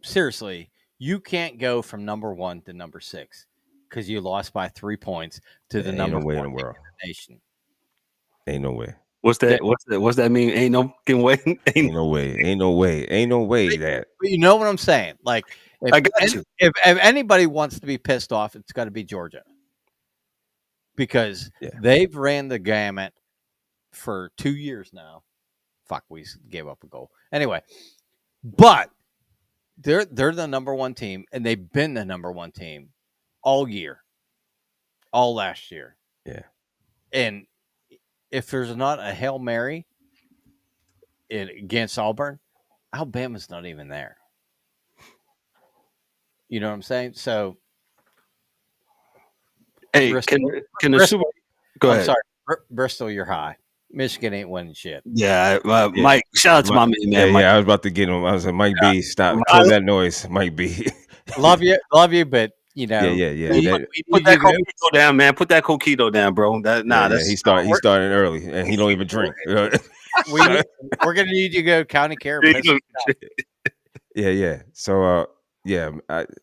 seriously, you can't go from number 1 to number 6 because you lost by 3 points to the number 4 in the world. Nation. Ain't no way. What's that? What's that mean? Ain't no fucking way. Ain't no way. Ain't no way. Ain't no way that. But you know what I'm saying? Like, I got you. If anybody wants to be pissed off, it's got to be Georgia because they've ran the gamut for 2 years now. Fuck, we gave up a goal. Anyway, but they're the number 1 team, and they've been the number 1 team all year, all last year. Yeah. And if there's not a Hail Mary against Auburn, Alabama's not even there. You know what I'm saying? So, hey, Bristol, can the Super? Go ahead. I'm sorry, Bristol, you're high. Michigan ain't winning shit. Yeah, Mike. Shout out to my man. Mike. Yeah, I was about to get him. I was like, Mike B, stop, close that noise, Mike B. love you, but you know, yeah. Put that coquito down, man. Put that coquito down, bro. He's starting early, and he don't even drink. We're gonna need you to go county care. Yeah. So,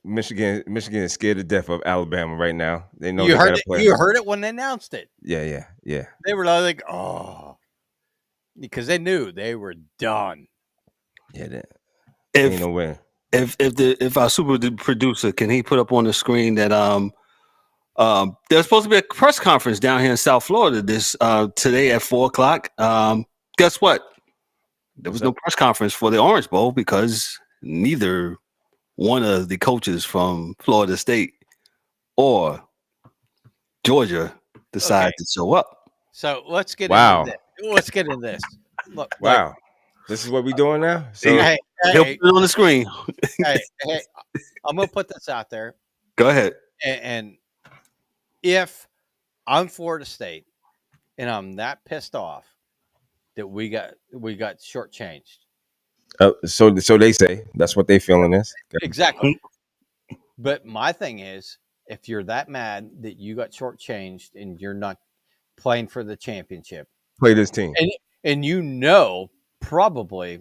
Michigan is scared to death of Alabama right now. They know you heard it. You heard it when they announced it. Yeah. They were like, oh, because they knew they were done. Yeah, ain't no way. If our super producer can he put up on the screen that there's supposed to be a press conference down here in South Florida this today at 4:00. Guess what? There was no press conference for the Orange Bowl because neither one of the coaches from Florida State or Georgia decided to show up. So let's get into this. Let's get into this. Look, wow. This is what we're doing now? So hey, he'll put it on the screen. hey, I'm going to put this out there. Go ahead. And if I'm Florida State and I'm that pissed off that we got shortchanged. So they say that's what they feeling is. Exactly. But my thing is, if you're that mad that you got shortchanged and you're not playing for the championship, play this team. And you know probably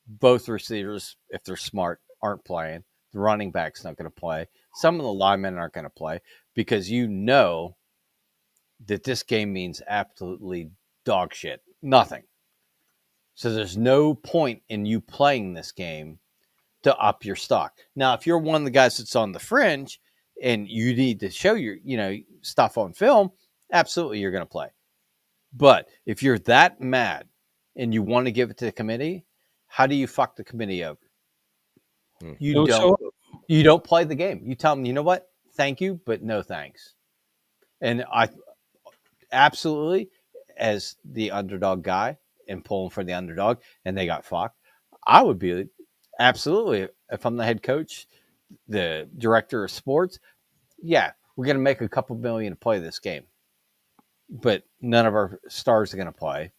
both receivers, if they're smart, aren't playing. The running back's not going to play. Some of the linemen aren't going to play because you know that this game means absolutely dog shit. Nothing. So there's no point in you playing this game to up your stock. Now, if you're one of the guys that's on the fringe and you need to show your, stuff on film, absolutely you're going to play. But if you're that mad and you want to give it to the committee, how do you fuck the committee over? You don't play the game. You tell them, you know what? Thank you, but no thanks. And I absolutely, as the underdog guy and pulling for the underdog, and they got fucked, I would be absolutely, if I'm the head coach, the director of sports, yeah, we're going to make a couple million to play this game. But none of our stars are going to play.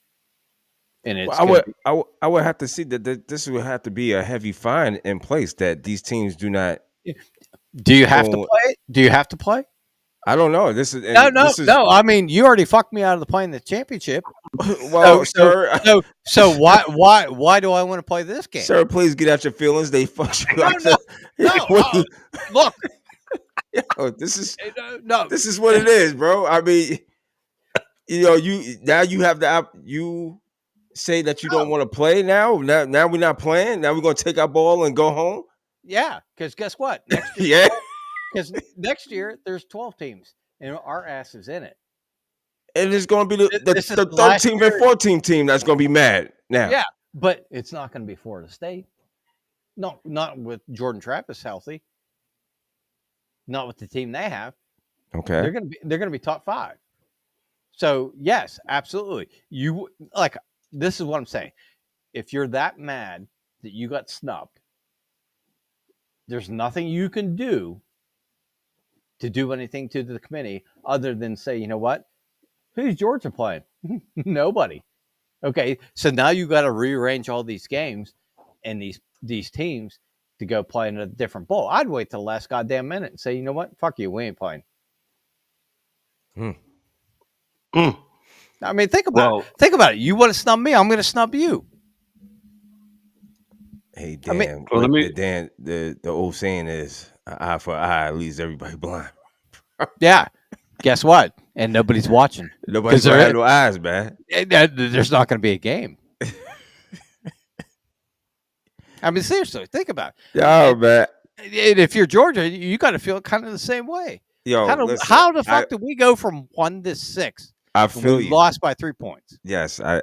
And it's I would have to see that this would have to be a heavy fine in place that these teams do not. Do you have to play? Do you have to play? I don't know. This is No. I mean, you already fucked me out of the playing the championship. Well, sir. So why do I want to play this game? Sir, please get out your feelings. They fucked you up. No. Look, yo, this is no. This is what it is, bro. I mean, you have you say that you don't want to play now. Now we're not playing. Now we're gonna take our ball and go home. Yeah, because guess what? Next year, Yeah. Because next year there's 12 teams and our ass is in it. And it's going to be the 13th and 14th team that's going to be mad now. Yeah, but it's not going to be Florida State. No, not with Jordan Travis healthy. Not with the team they have. Okay. They're going to be top 5. So, yes, absolutely. This is what I'm saying. If you're that mad that you got snubbed, there's nothing you can do to do anything to the committee other than say, you know what? Who's Georgia playing? Nobody. Okay, so now you got to rearrange all these games and these teams to go play in a different bowl. I'd wait till the last goddamn minute and say, you know what? Fuck you, we ain't playing. I mean, think about it. You want to snub me? I'm going to snub you. Hey, Dan. The old saying is, an eye for an eye leaves everybody blind. Yeah. Guess what? And nobody's watching. Nobody's going to have no eyes, man. There's not going to be a game. I mean, seriously, think about it. Yo, man. And if you're Georgia, you got to feel kind of the same way. Yo, how the fuck did we go from 1 to 6? I feel you. Lost by 3 points. Yes, I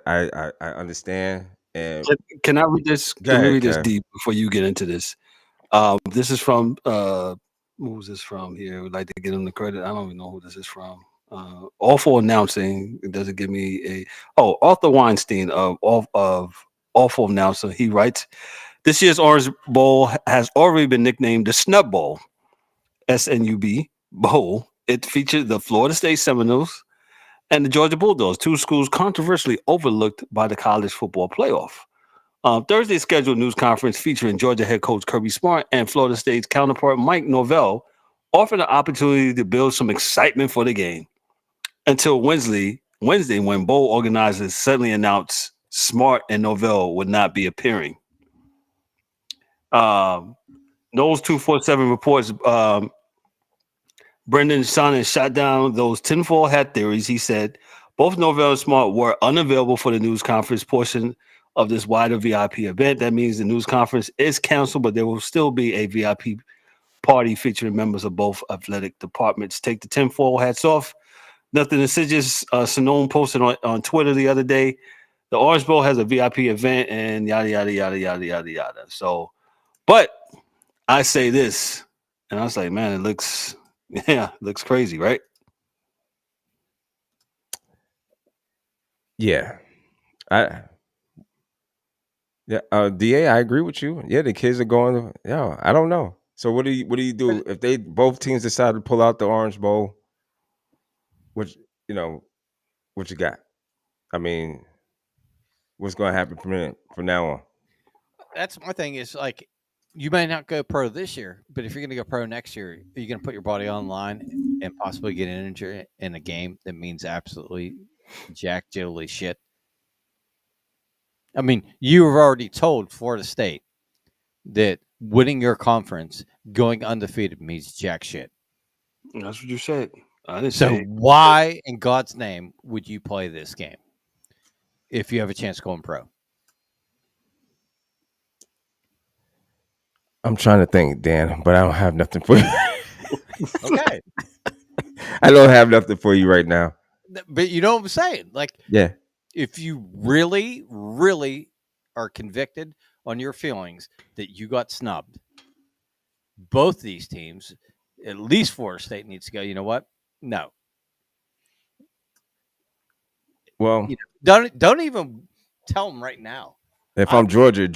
understand. And can I read this? Can we read this deep before you get into this? This is from who's this from here? Would like to give him the credit. I don't even know who this is from. Awful announcing. It doesn't give me Arthur Weinstein of Awful Announcer. He writes, this year's Orange Bowl has already been nicknamed the Snub Bowl, SNUB Bowl. It featured the Florida State Seminoles and the Georgia Bulldogs, 2 schools controversially overlooked by the college football playoff. Thursday's scheduled news conference featuring Georgia head coach Kirby Smart and Florida State's counterpart Mike Norvell offered an opportunity to build some excitement for the game until Wednesday when bowl organizers suddenly announced Smart and Norvell would not be appearing. Those 247 reports, Brendan Sonnet shot down those tinfoil hat theories. He said both Norvell and Smart were unavailable for the news conference portion of this wider VIP event. That means the news conference is canceled, but there will still be a VIP party featuring members of both athletic departments. Take the tinfoil hats off. Nothing insidious. Sonone posted on Twitter the other day, the Orange Bowl has a VIP event and yada, yada, yada, yada, yada, yada. So, but I say this, and I was like, man, it looks crazy, right? Yeah. DA, I agree with you. Yeah, the kids are going. Yeah, I don't know. So what do you do if both teams decide to pull out the Orange Bowl? What you got? I mean, what's going to happen from now on? That's my thing. Is like you may not go pro this year, but if you're going to go pro next year, are you going to put your body on the line and possibly get injured in a game that means absolutely jack diddly shit? I mean, you have already told Florida State that winning your conference, going undefeated means jack shit. That's what you said. Why in God's name would you play this game if you have a chance going pro? I'm trying to think, Dan, but I don't have nothing for you. Okay. I don't have nothing for you right now. But you know what I'm saying? Like, yeah. If you really, really are convicted on your feelings that you got snubbed, both these teams, at least Florida State needs to go, you know what? No. Well, don't even tell them right now. If I'm Georgia,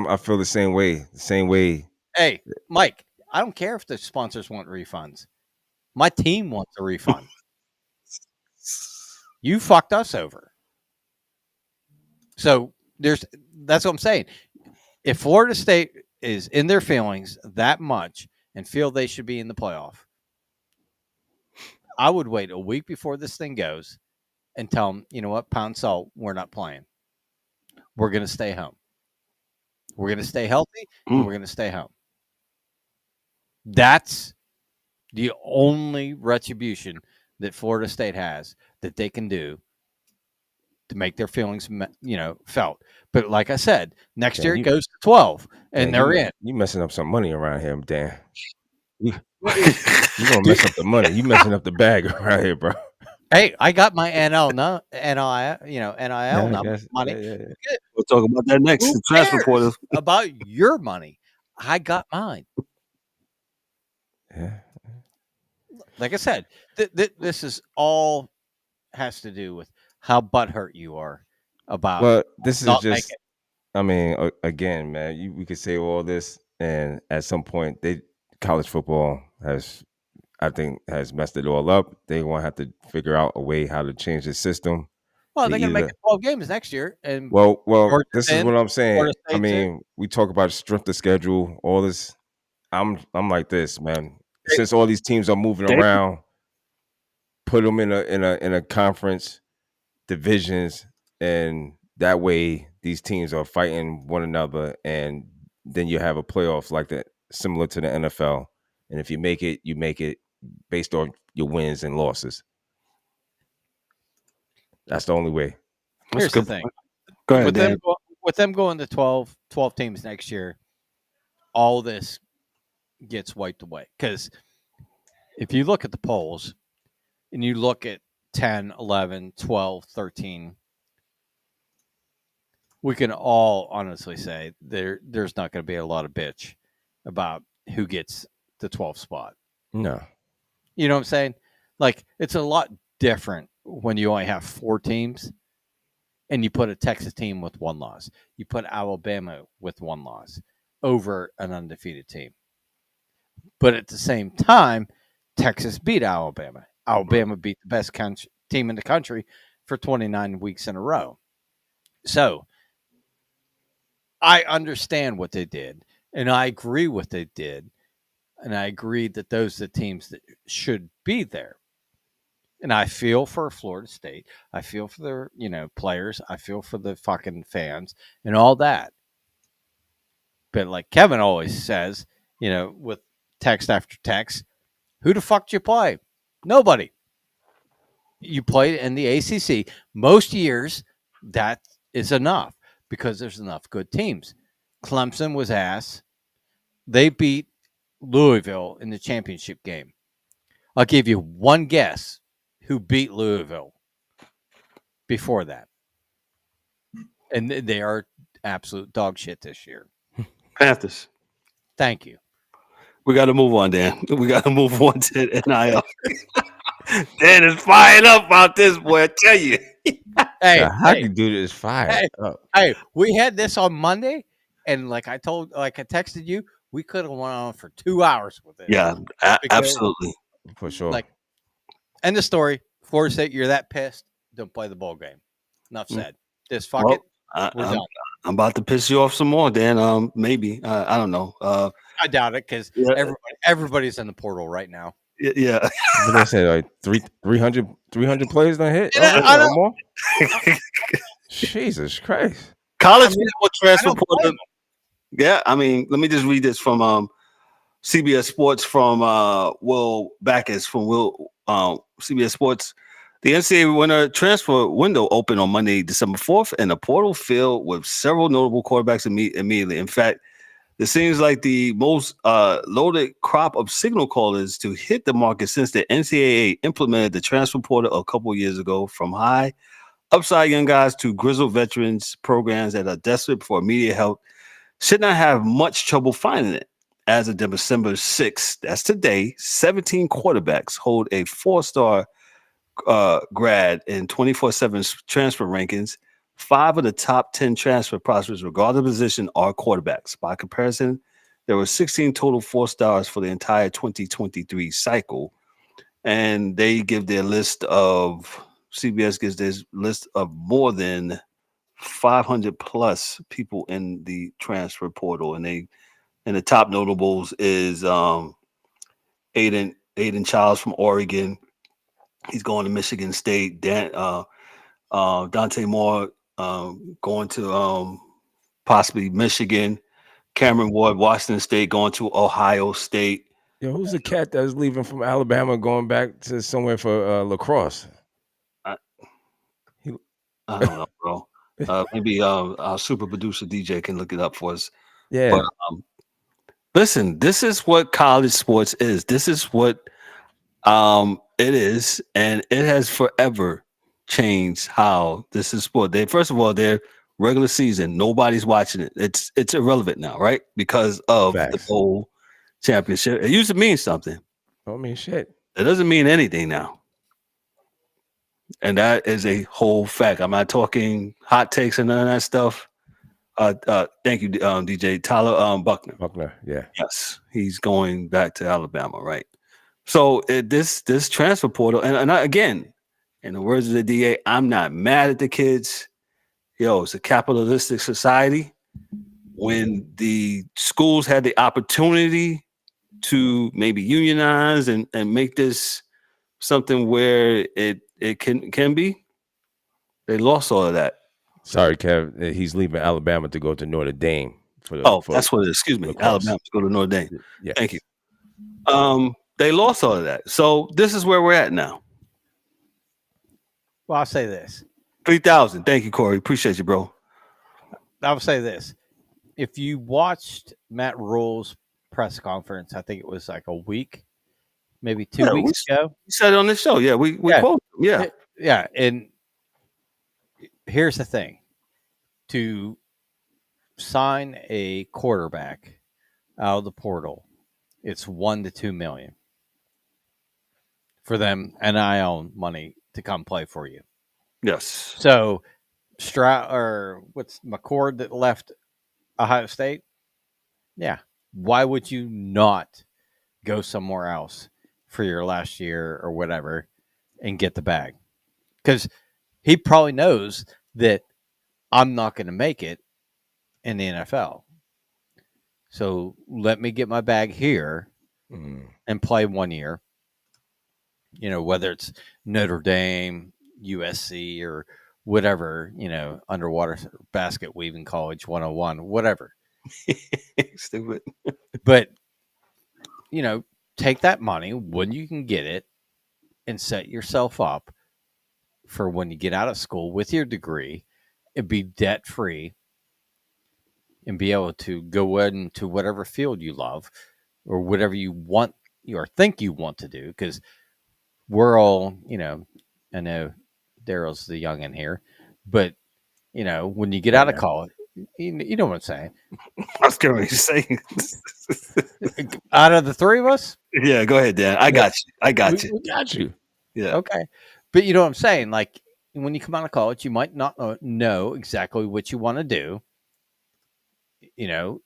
I feel the same way. Hey, Mike, I don't care if the sponsors want refunds. My team wants a refund. You fucked us over. So that's what I'm saying. If Florida State is in their feelings that much and feel they should be in the playoff, I would wait a week before this thing goes and tell them, you know what, pound salt, we're not playing. We're going to stay home. We're going to stay healthy, and we're going to stay home. That's the only retribution that Florida State has that they can do to make their feelings, felt. But like I said, next year it goes to 12, and they're in. You messing up some money around here, Dan. You gonna mess up the money. You messing up the bag around here, bro. Hey, I got my NIL now, money. Yeah. We'll talk about that next. Who The transfer portal. cares about your money? I got mine. Yeah. Like I said, this is all has to do with how butthurt you are about. Well, this is not just. making- I mean, again, man, we could say all this, and at some point, college football has messed it all up. They won't have to figure out a way how to change the system. Well, they're gonna make it 12 games next year, and well, Georgia this is in, what I'm saying. Florida I State's mean, in. we talk about strength of schedule, all this. I'm like this, man. Since all these teams are moving around, put them in a conference divisions, and that way these teams are fighting one another, and then you have a playoff like that, similar to the NFL. And if you make it, you make it based on your wins and losses. That's the only way. Here's the thing. Go ahead, with them going to 12 teams next year, all this gets wiped away. Because if you look at the polls and you look at 10, 11, 12, 13, we can all honestly say there's not going to be a lot of bitch about who gets the 12th spot. No. You know what I'm saying? Like, it's a lot different when you only have 4 teams and you put a Texas team with 1 loss. You put Alabama with 1 loss over an undefeated team. But at the same time, Texas beat Alabama. Alabama beat the best team in the country for 29 weeks in a row. So I understand what they did, and I agree what they did, and I agree that those are the teams that should be there. And I feel for Florida State. I feel for their, players. I feel for the fucking fans and all that. But like Kevin always says, with text after text, who the fuck did you play? Nobody. You played in the ACC. Most years, that is enough because there's enough good teams. Clemson was ass. They beat Louisville in the championship game. I'll give you one guess who beat Louisville before that. And they are absolute dog shit this year. Panthers. Thank you. We got to move on, Dan. We got to move on to NIL. Dan is fired up about this, boy. I tell you. Hey, the hockey dude is fired. Hey, we had this on Monday, and like I texted you, we could have went on for 2 hours with it. Yeah, absolutely. For sure. Like, end of story. Florida State, you're that pissed. Don't play the bowl game. Enough said. Just fuck it. We're done. I'm about to piss you off some more, Dan. Maybe. I don't know. I doubt it because everybody's in the portal right now. Yeah. What did I say? Like 300 players done hit? I know. More? Jesus Christ. College football transfer portal. Yeah, I mean, let me just read this from CBS Sports from Will Backus from CBS Sports. The NCAA winter transfer window opened on Monday, December 4th, and the portal filled with several notable quarterbacks immediately. In fact, this seems like the most loaded crop of signal callers to hit the market since the NCAA implemented the transfer portal a couple of years ago, from high upside young guys to grizzled veterans. Programs that are desperate for immediate help should not have much trouble finding it. As of December 6th, that's today, 17 quarterbacks hold a 4-star grad in 24/7 transfer rankings. 5 of the top 10 transfer prospects, regardless of position, are quarterbacks. By comparison, there were 16 total 4-stars for the entire 2023 cycle. And they give their list of, CBS gives this list of more than 500 plus people in the transfer portal. And the top notables is Aiden Childs from Oregon, He's going to Michigan State. Dante Moore going to possibly Michigan. Cameron Ward, Washington State, going to Ohio State. Yo, who's the cat that's leaving from Alabama going back to somewhere for lacrosse? I, He, I don't know, bro. Maybe our super producer DJ can look it up for us. yeah. But listen, this is what college sports is. This is what it is, and it has forever changed how this is sport. First of all, their regular season, nobody's watching it. It's irrelevant now, right? Because of the Facts. bowl championship. It used to mean something. Don't mean shit. It doesn't mean anything now. And that is a whole fact. I'm not talking hot takes and none of that stuff. Thank you, DJ Tyler Buckner. Buckner, yeah. Yes, he's going back to Alabama, right? So this transfer portal, and again, in the words of the DA, I'm not mad at the kids. Yo, it's a capitalistic society. When the schools had the opportunity to maybe unionize and make this something where it can be, they lost all of that. Sorry, Kev. He's leaving Alabama to go to Notre Dame. That's what it is. Excuse me. lacrosse. Alabama to go to Notre Dame. Yes. Thank you. They lost all of that. So this is where we're at now. Well, I'll say this. 3,000. Thank you, Corey. Appreciate you, bro. I'll say this. If you watched Matt Rule's press conference, I think it was like a week, maybe 2 weeks ago. You said it on this show. Yeah, we quote him. Yeah. Yeah. And here's the thing. To sign a quarterback out of the portal, it's $1 to $2 million for them NIL money to come play for you. Yes. So what's McCord that left Ohio State? Yeah. Why would you not go somewhere else for your last year or whatever and get the bag? Because he probably knows that I'm not going to make it in the NFL. So let me get my bag here and play 1 year. You know, whether it's Notre Dame, USC, or whatever, underwater basket weaving college 101, whatever. Stupid. But, take that money when you can get it and set yourself up for when you get out of school with your degree and be debt free and be able to go into whatever field you love or whatever you want or think you want to do. Because we're all, I know Daryl's the young in here, but, when you get out of college, you know what I'm saying? I was going to say. Out of the three of us? Yeah, go ahead, Dan. I got you. We got you. Yeah. Okay. But you know what I'm saying? Like, when you come out of college, you might not know exactly what you want to do.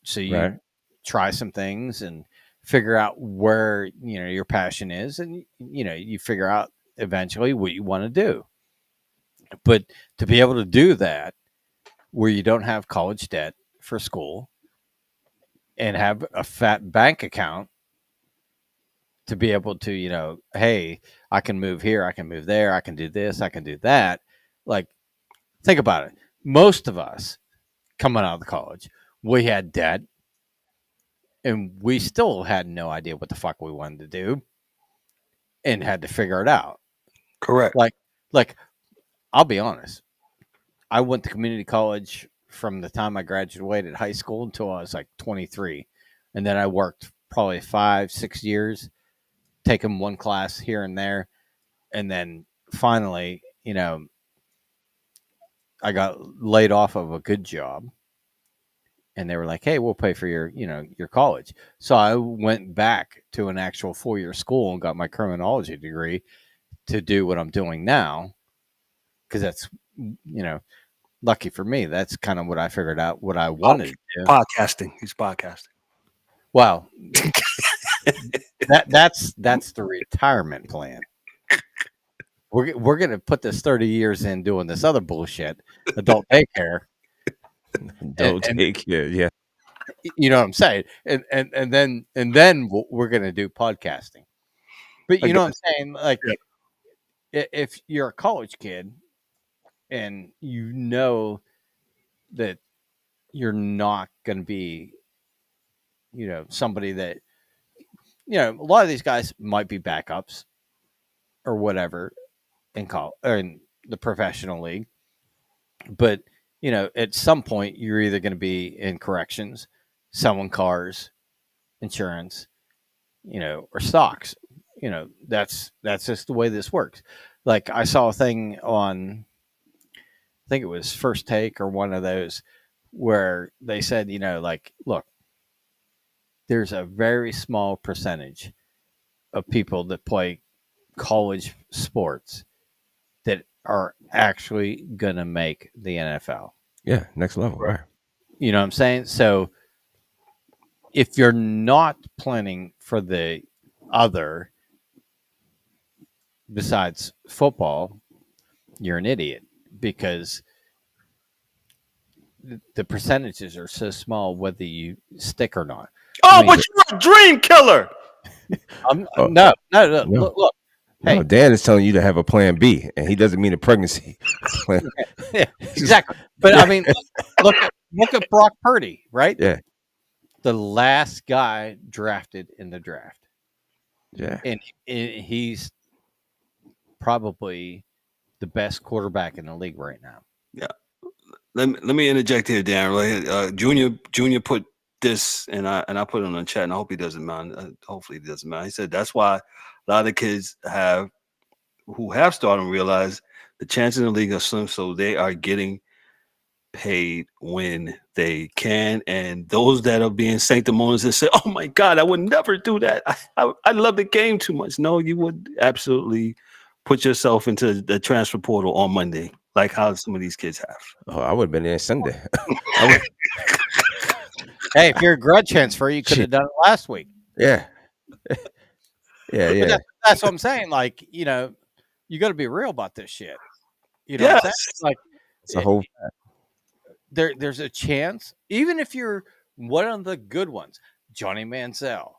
So you try some things and figure out where, your passion is. And, you figure out eventually what you want to do. But to be able to do that where you don't have college debt for school and have a fat bank account to be able to, hey, I can move here, I can move there, I can do this, I can do that. Like, think about it. Most of us coming out of the college, we had debt and we still had no idea what the fuck we wanted to do and had to figure it out. Correct. Like I'll be honest. I went to community college from the time I graduated high school until I was like 23. And then I worked probably 5-6 years, taking one class here and there. And then finally, I got laid off of a good job. And they were like, hey, we'll pay for your college. So I went back to an actual 4-year school and got my criminology degree to do what I'm doing now. Because that's, lucky for me. That's kind of what I figured out what I wanted to do. Podcasting. He's podcasting. Wow. That's the retirement plan. We're going to put this 30 years in doing this other bullshit, adult daycare. Adult daycare, yeah. You know what I'm saying? And then we're going to do podcasting. But you know what I'm saying? Like, if you're a college kid and you know that you're not going to be, somebody that, a lot of these guys might be backups or whatever in college or in the professional league. But, at some point you're either going to be in corrections, selling cars, insurance, or stocks. That's just the way this works. Like I saw a thing on, I think it was First Take or one of those, where they said, like, look, there's a very small percentage of people that play college sports that are actually going to make the NFL. Yeah, next level. Right. You know what I'm saying? So if you're not planning for the other besides football, you're an idiot, because the percentages are so small whether you stick or not. Oh, but you're a dream killer. No. Look. No, Hey, Dan is telling you to have a plan B, and he doesn't mean a pregnancy. yeah, exactly. But I mean, look at Brock Purdy, right? Yeah. The last guy drafted in the draft. Yeah. And he's probably the best quarterback in the league right now. Yeah. Let me interject here, Darren. Junior put this, and I put it on the chat, and I hope he doesn't mind. Hopefully he doesn't mind. He said that's why a lot of kids who have started realize the chances in the league are slim, so they are getting paid when they can. And those that are being sanctimonious and say, "Oh my God, I would never do that. I love the game too much." No, you would absolutely put yourself into the transfer portal on Monday, like how some of these kids have. Oh, I would have been there Sunday. Hey, if you're a grad transfer, you could have done it last week. Yeah. Yeah. That's what I'm saying. Like, you got to be real about this shit. You know Yes. what I'm saying? Like, It's a whole. there's a chance, even if you're one of the good ones, Johnny Manziel,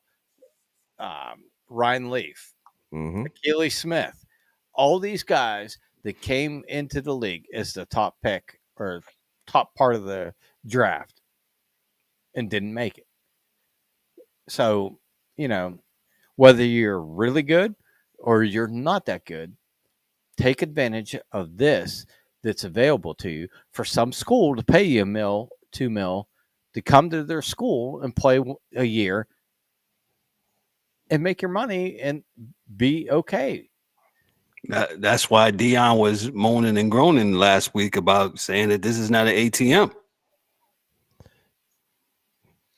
Ryan Leaf, Akili Smith, all these guys that came into the league as the top pick or top part of the draft and didn't make it. So, whether you're really good or you're not that good, take advantage of this that's available to you. For some school to pay you $1 million, $2 million to come to their school and play a year and make your money and be okay. That's why Dion was moaning and groaning last week about saying that this is not an ATM.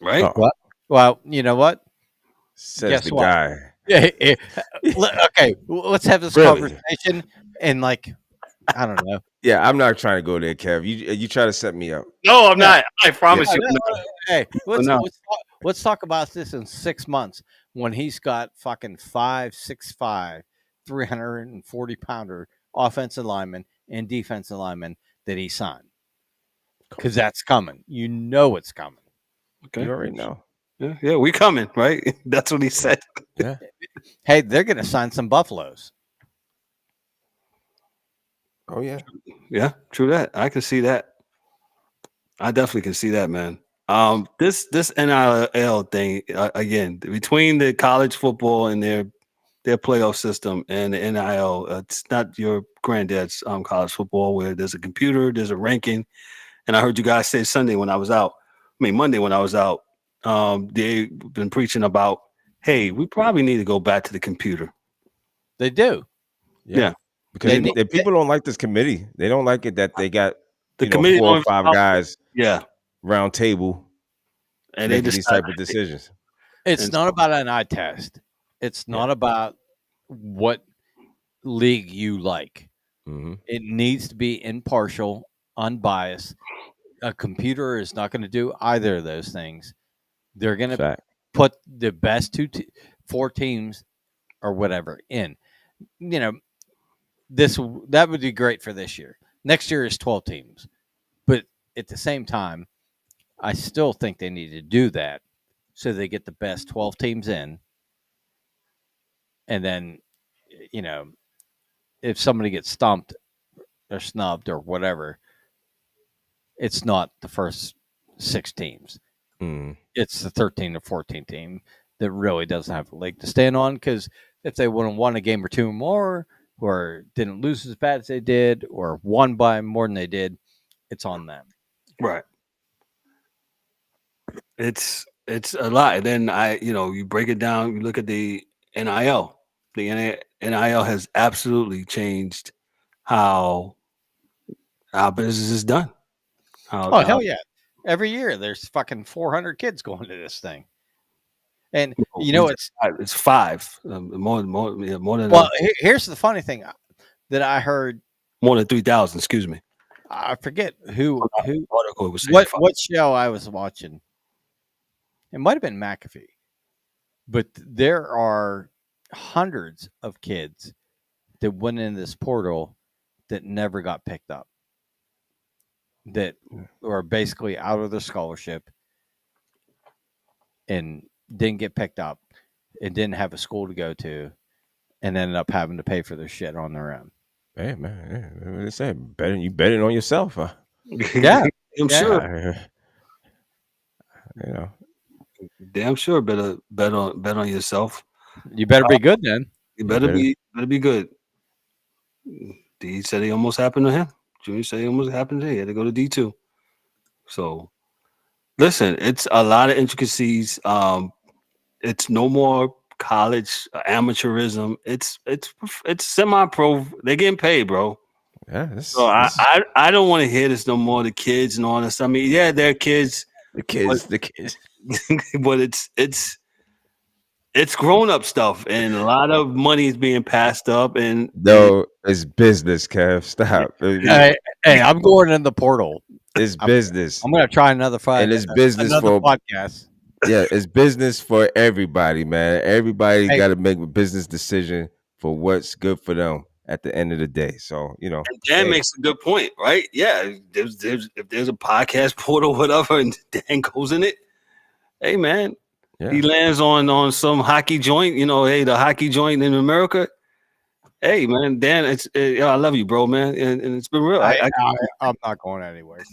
Right? What? Well, you know what? Says Guess the what? guy. Yeah. Okay, let's have this Really? conversation and I don't know. Yeah, I'm not trying to go there, Kev. You try to set me up. No, I'm not. I promise you. Hey, No. let's talk about this in 6 months when he's got fucking 5'6'5", 340-pounder offensive lineman and defensive lineman that he signed. Because that's coming. You know it's coming. Okay. You already know. Yeah, we coming, right? That's what he said. Yeah. Hey, they're going to sign some Buffaloes. Oh yeah. Yeah, true that. I can see that. I definitely can see that, man. This NIL thing again, between the college football and their playoff system and the NIL, it's not your granddad's college football where there's a computer, there's a ranking. And I heard you guys say Monday when I was out, they've been preaching about, hey, we probably need to go back to the computer. They do. Yeah. Because people don't like this committee. They don't like it that they got the committee 4 or 5 guys. Yeah. Round table. And making these type of decisions. It's not about an eye test. It's not about what league you like. Mm-hmm. It needs to be impartial, unbiased. A computer is not going to do either of those things. They're going to put the best 4 teams or whatever in. That would be great for this year. Next year is 12 teams. But at the same time, I still think they need to do that so they get the best 12 teams in. And then, if somebody gets stumped or snubbed or whatever, it's not the first 6 teams. It's the 13 or 14 team that really doesn't have a leg to stand on, because if they would have won a game or two more, or didn't lose as bad as they did, or won by more than they did, it's on them. Right. It's a lot. And then you break it down, you look at the NIL. The NIL has absolutely changed how our business is done. Oh, hell yeah. Every year there's fucking 400 kids going to this thing. And it's 5 more than well, here's the funny thing that I heard. More than 3,000. Excuse me. I forget who article was what show I was watching. It might have been McAfee, but there are hundreds of kids that went in this portal that never got picked up, that were basically out of their scholarship and didn't get picked up and didn't have a school to go to, and ended up having to pay for their shit on their own. Hey man, what they say? You betting on yourself, huh? Yeah, I'm sure. You know, damn sure. Better bet on yourself. You better be good then. You better be good. D said it almost happened to him. Junior said it almost happened to him. He had to go to D2. So, listen, it's a lot of intricacies. It's no more college amateurism. It's semi-pro. They're getting paid, bro. Yeah. So I don't want to hear this no more. The kids and all this. I mean, yeah, they're kids. The kids. But it's grown up stuff, and a lot of money is being passed up. And no, it's business, Kev. Stop. Hey, I'm going in the portal. It's business. I'm gonna try another fight. And it's business for podcast. Yeah, it's business for everybody, man. Everybody got to make a business decision for what's good for them at the end of the day. So, and Dan makes a good point, right? Yeah, if there's a podcast portal, whatever, and Dan goes in it, hey, man, he lands on some hockey joint. The hockey joint in America. Hey, man, Dan, I love you, bro, man, and it's been real. I'm not going anywhere.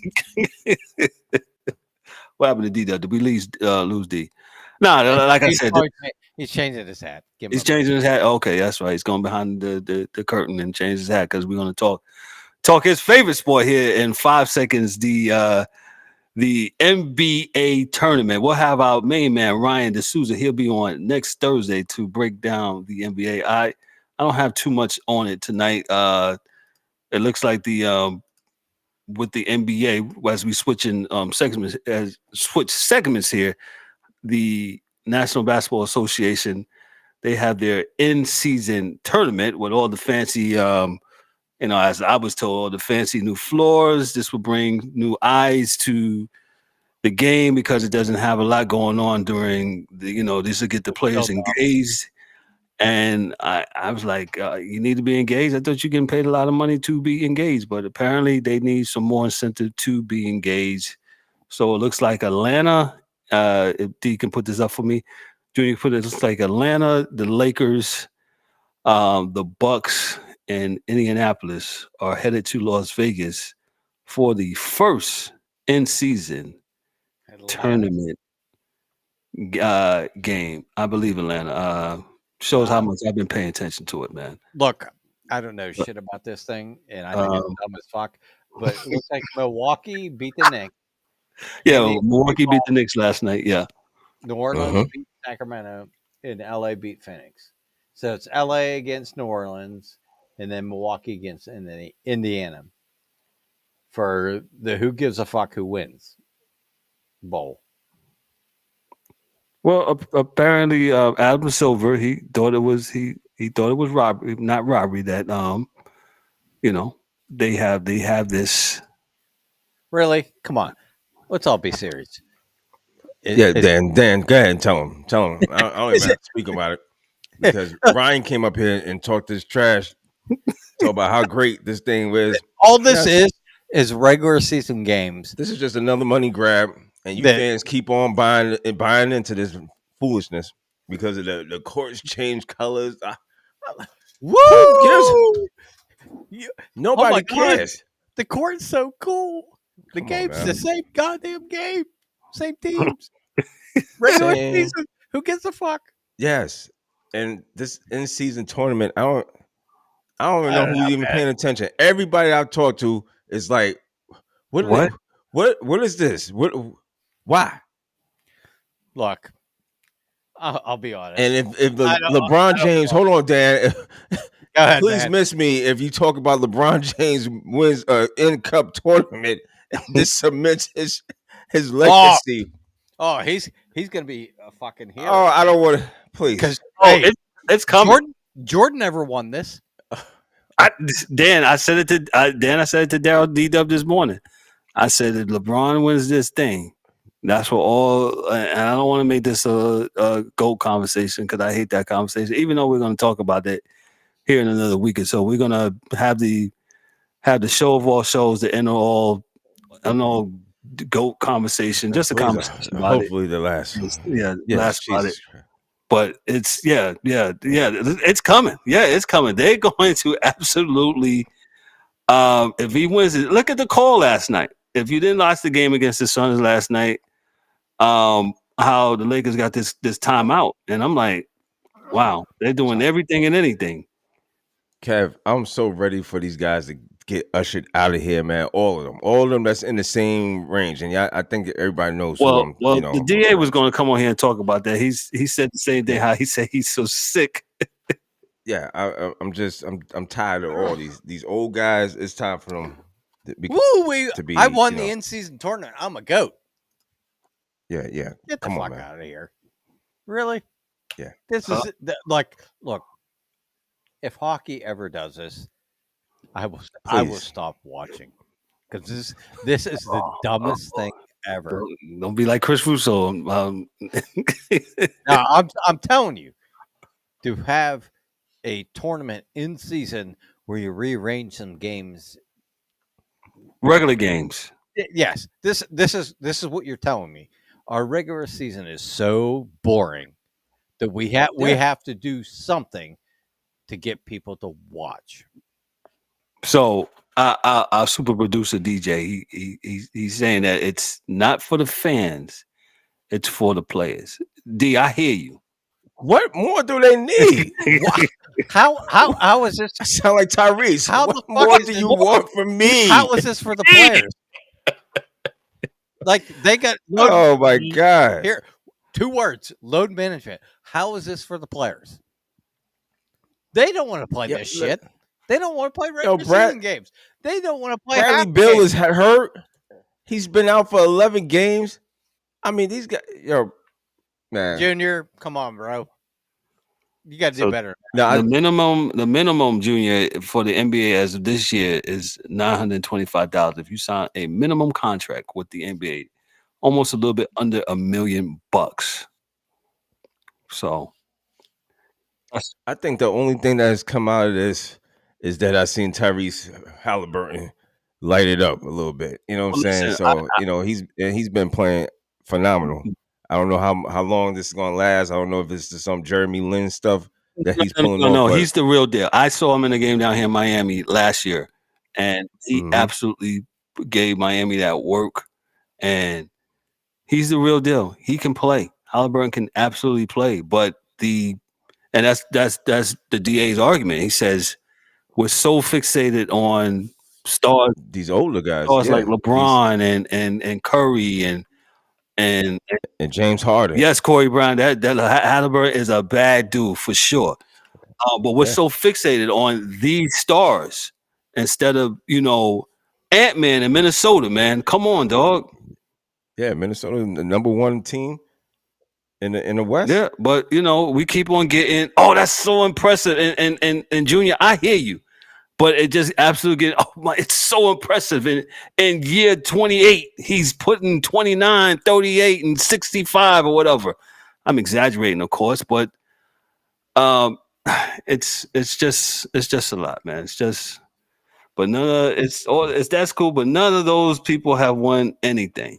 What happened to D? Did we lose D? No, like I said, he's changing his hat. He's changing his hat. Okay, that's right. He's going behind the curtain and change his hat, because we're going to talk his favorite sport here in 5 seconds. The NBA tournament. We'll have our main man Ryan D'Souza. He'll be on next Thursday to break down the NBA. I don't have too much on it tonight. It looks like with the NBA, as we switching segments here, the National Basketball Association, they have their in-season tournament with all the fancy, as I was told, all the fancy new floors. This will bring new eyes to the game, because it doesn't have a lot going on during this will get the players engaged. And I was like, you need to be engaged? I thought you're getting paid a lot of money to be engaged, but apparently they need some more incentive to be engaged. So it looks like Atlanta, if D can put this up for me, Junior put it, looks like Atlanta, the Lakers, the Bucks, and Indianapolis are headed to Las Vegas for the first in-season tournament game. I believe Atlanta. Shows how much I've been paying attention to it, man. Look, I don't know shit about this thing, and I think it's dumb as fuck. But it looks like Milwaukee beat the Knicks. Yeah, Milwaukee beat the Knicks last night. Yeah, New Orleans beat Sacramento, and LA beat Phoenix. So it's LA against New Orleans, and then Milwaukee against Indiana for the who gives a fuck who wins bowl. Well, apparently, Adam Silver, he thought it was robbery, not robbery. That they have this. Really? Come on, let's all be serious. Dan, go ahead and tell him. I don't even have to speak about it, because Ryan came up here and talked this trash, talk about how great this thing was. All this is regular season games. This is just another money grab. And you fans keep on buying into this foolishness because of the courts change colors. Woo! Nobody my God. cares. The court's so cool. The Come on, game's man. the same goddamn game. Same teams. Regular Saying season. Who gives a fuck? yes, and this in-season tournament, I don't even know who's even paying attention. Everybody I've talked to is like, What? what is this? Why? Look, I'll be honest. And if the I don't- LeBron James, hold on, Dan, Go ahead, please man. miss me if you talk about LeBron James wins a in-cup tournament. This cements his legacy. Oh, he's gonna be a fucking hero. Oh, I don't want to. Please, Because It's coming. Jordan never won this. Dan, I said it to Daryl D-Dub this morning. I said if LeBron wins this thing, that's what all. And I don't want to make this a GOAT conversation because I hate that conversation. Even though we're going to talk about that here in another week or so, we're going to have the show of all shows, the end of all. I don't know. GOAT conversation, just a conversation about hopefully the last. Yeah, Yes, last about it. Jesus Christ. But it's it's coming. Yeah, it's coming. They're going to absolutely. If he wins it, look at the call last night. If you didn't watch the game against the Suns last night, how the Lakers got this timeout, and I'm like, wow, they're doing everything and anything. Kev, I'm so ready for these guys to get ushered out of here, man. All of them that's in the same range, and yeah, I think everybody knows. Well, the DA was going to come on here and talk about that. He said the same thing. How he said he's so sick. Yeah, I'm tired of all these old guys. It's time for them to be. I won the in-season tournament. I'm a GOAT. Yeah. Get the Come fuck on, man. out of here. Really? Yeah. This is like, look. If hockey ever does this, I will stop watching because this is the dumbest thing ever. Don't be like Chris Russo. No, I'm telling you, to have a tournament in season where you rearrange some games, Regular games. yes, this is what you're telling me. Our regular season is so boring that we have to do something to get people to watch. So our super producer DJ, he's saying that it's not for the fans, it's for the players. D, I hear you. What more do they need? How is this? I sound like Tyrese. What the fuck more is do this? you want from me? How is this for the players? Like they got Oh my God. Here, 2 words: load management. How is this for the players? They don't want to play this shit. They don't want to play regular season games. They don't want to play. Bradley Beal is hurt. He's been out for 11 games. I mean, these guys, man. Junior, come on, bro. You got to do better. No, the minimum junior for the NBA as of this year is $925. If you sign a minimum contract with the NBA, almost a little bit under $1 million. So, I think the only thing that has come out of this is that I seen Tyrese Halliburton light it up a little bit. You know what I'm saying? So he's been playing phenomenal. I don't know how long this is gonna last. I don't know if it's just some Jeremy Lin stuff that he's pulling off. No, he's the real deal. I saw him in a game down here in Miami last year, and he absolutely gave Miami that work. And he's the real deal. He can play. Halliburton can absolutely play. But that's the DA's argument. He says we're so fixated on stars, these older guys, like LeBron and Curry and James Harden. Yes, Corey Brown. That Halliburton is a bad dude for sure. But we're so fixated on these stars instead of Ant-Man in Minnesota. Man, come on, dog. Yeah, Minnesota, the number 1 team in the West. Yeah, but we keep on getting. Oh, that's so impressive. And Junior, I hear you. But it just absolutely it's so impressive. In year 28, he's putting 29, 38, and 65 or whatever. I'm exaggerating, of course, but it's just a lot, man. It's just, but that's cool. But none of those people have won anything.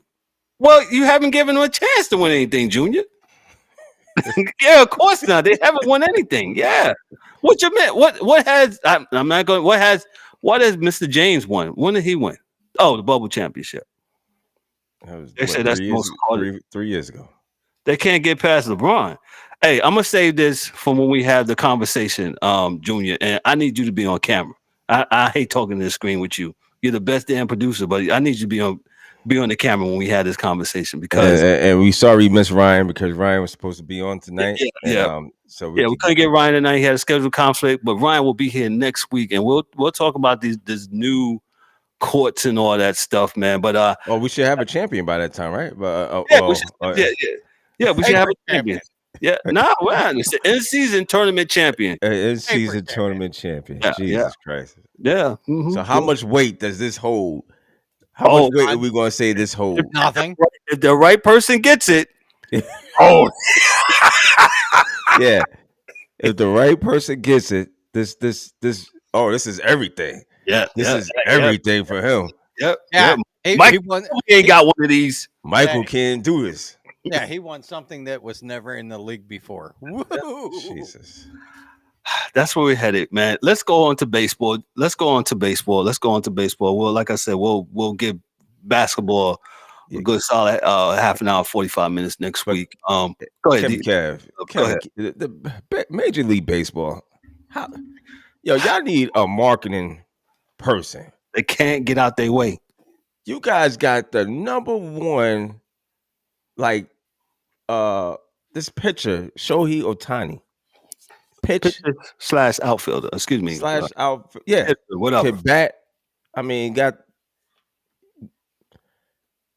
Well, you haven't given them a chance to win anything, Junior. Yeah, of course not. They haven't won anything. Yeah. What you meant? What has I'm not going what has Mr. James won? When did he win? Oh, the bubble championship. That was They what, said that's the most hard. 3 years ago. They can't get past LeBron. Hey, I'm gonna save this for when we have the conversation, Junior, and I need you to be on camera. I hate talking to the screen with you. You're the best damn producer, but I need you to be on the camera when we have this conversation because And we sorry Miss Ryan because Ryan was supposed to be on tonight. yeah. And, so We couldn't get Ryan tonight. He had a scheduled conflict, but Ryan will be here next week, and we'll talk about these new courts and all that stuff, man. But we should have a champion by that time, right? But we should have a champion. Yeah, man, it's the in-season tournament champion. In-season tournament champion. Jesus Christ. Yeah. Mm-hmm. So how much weight does this hold? How much weight are we going to say this holds? Nothing. If the right person gets it. Oh. Yeah. If the right person gets it, this is everything. Yeah. This is everything for him. Yep. Yeah. He ain't got one of these. Michael can't do this. Yeah, he won something that was never in the league before. Woo! Jesus. That's where we're headed, man. Let's go on to baseball. Well, like I said, we'll give basketball a good solid half an hour, 45 minutes next week. Go ahead, Kev. Go ahead. The Major League Baseball. Y'all need a marketing person. They can't get out their way. You guys got the number one, this pitcher, Shohei Ohtani. Pitcher / outfielder. Excuse me. / outfielder. Yeah. Whatever. To bat. I mean,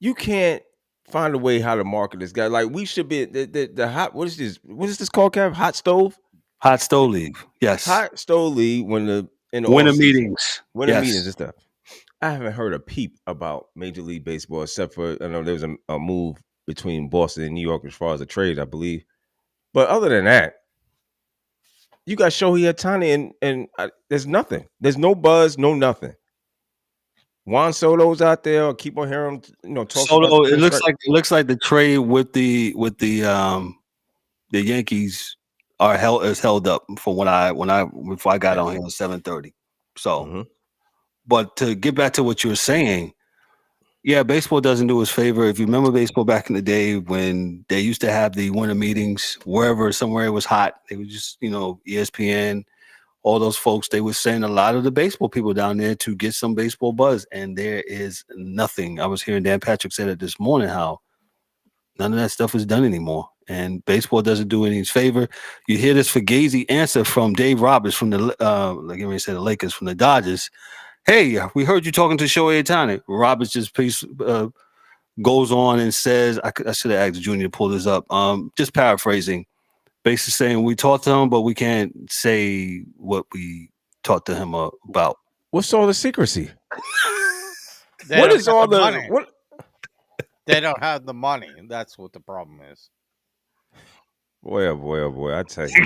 you can't find a way how to market this guy. Like we should be the hot. What is this? What is this called, Kev? Hot stove. Hot stove league. Yes. Hot stove league when the winter meetings. Winter meetings and stuff. I haven't heard a peep about Major League Baseball except for I know there was a move between Boston and New York as far as a trade, I believe. But other than that, you got Shohei Ohtani and there's nothing. There's no buzz, no nothing. Juan Soto's out there. I'll keep on hearing him, talk. Soto. It looks like the trade with the Yankees is held up for before I got on here at 7:30. So, but to get back to what you were saying, yeah, baseball doesn't do us favor. If you remember baseball back in the day when they used to have the winter meetings somewhere it was hot, they would just ESPN. All those folks, they were sending a lot of the baseball people down there to get some baseball buzz, and there is nothing. I was hearing Dan Patrick say that this morning, how none of that stuff is done anymore, and baseball doesn't do any favor. You hear this fugazi answer from Dave Roberts from the Lakers, from the Dodgers. Hey, we heard you talking to Shohei Ohtani. Roberts just goes on and says, I should have asked Junior to pull this up. Just paraphrasing. Basically saying we talked to him, but we can't say what we talked to him about. What's all the secrecy? What is all the money? What? They don't have the money. That's what the problem is. Boy, oh boy, oh boy! I tell you,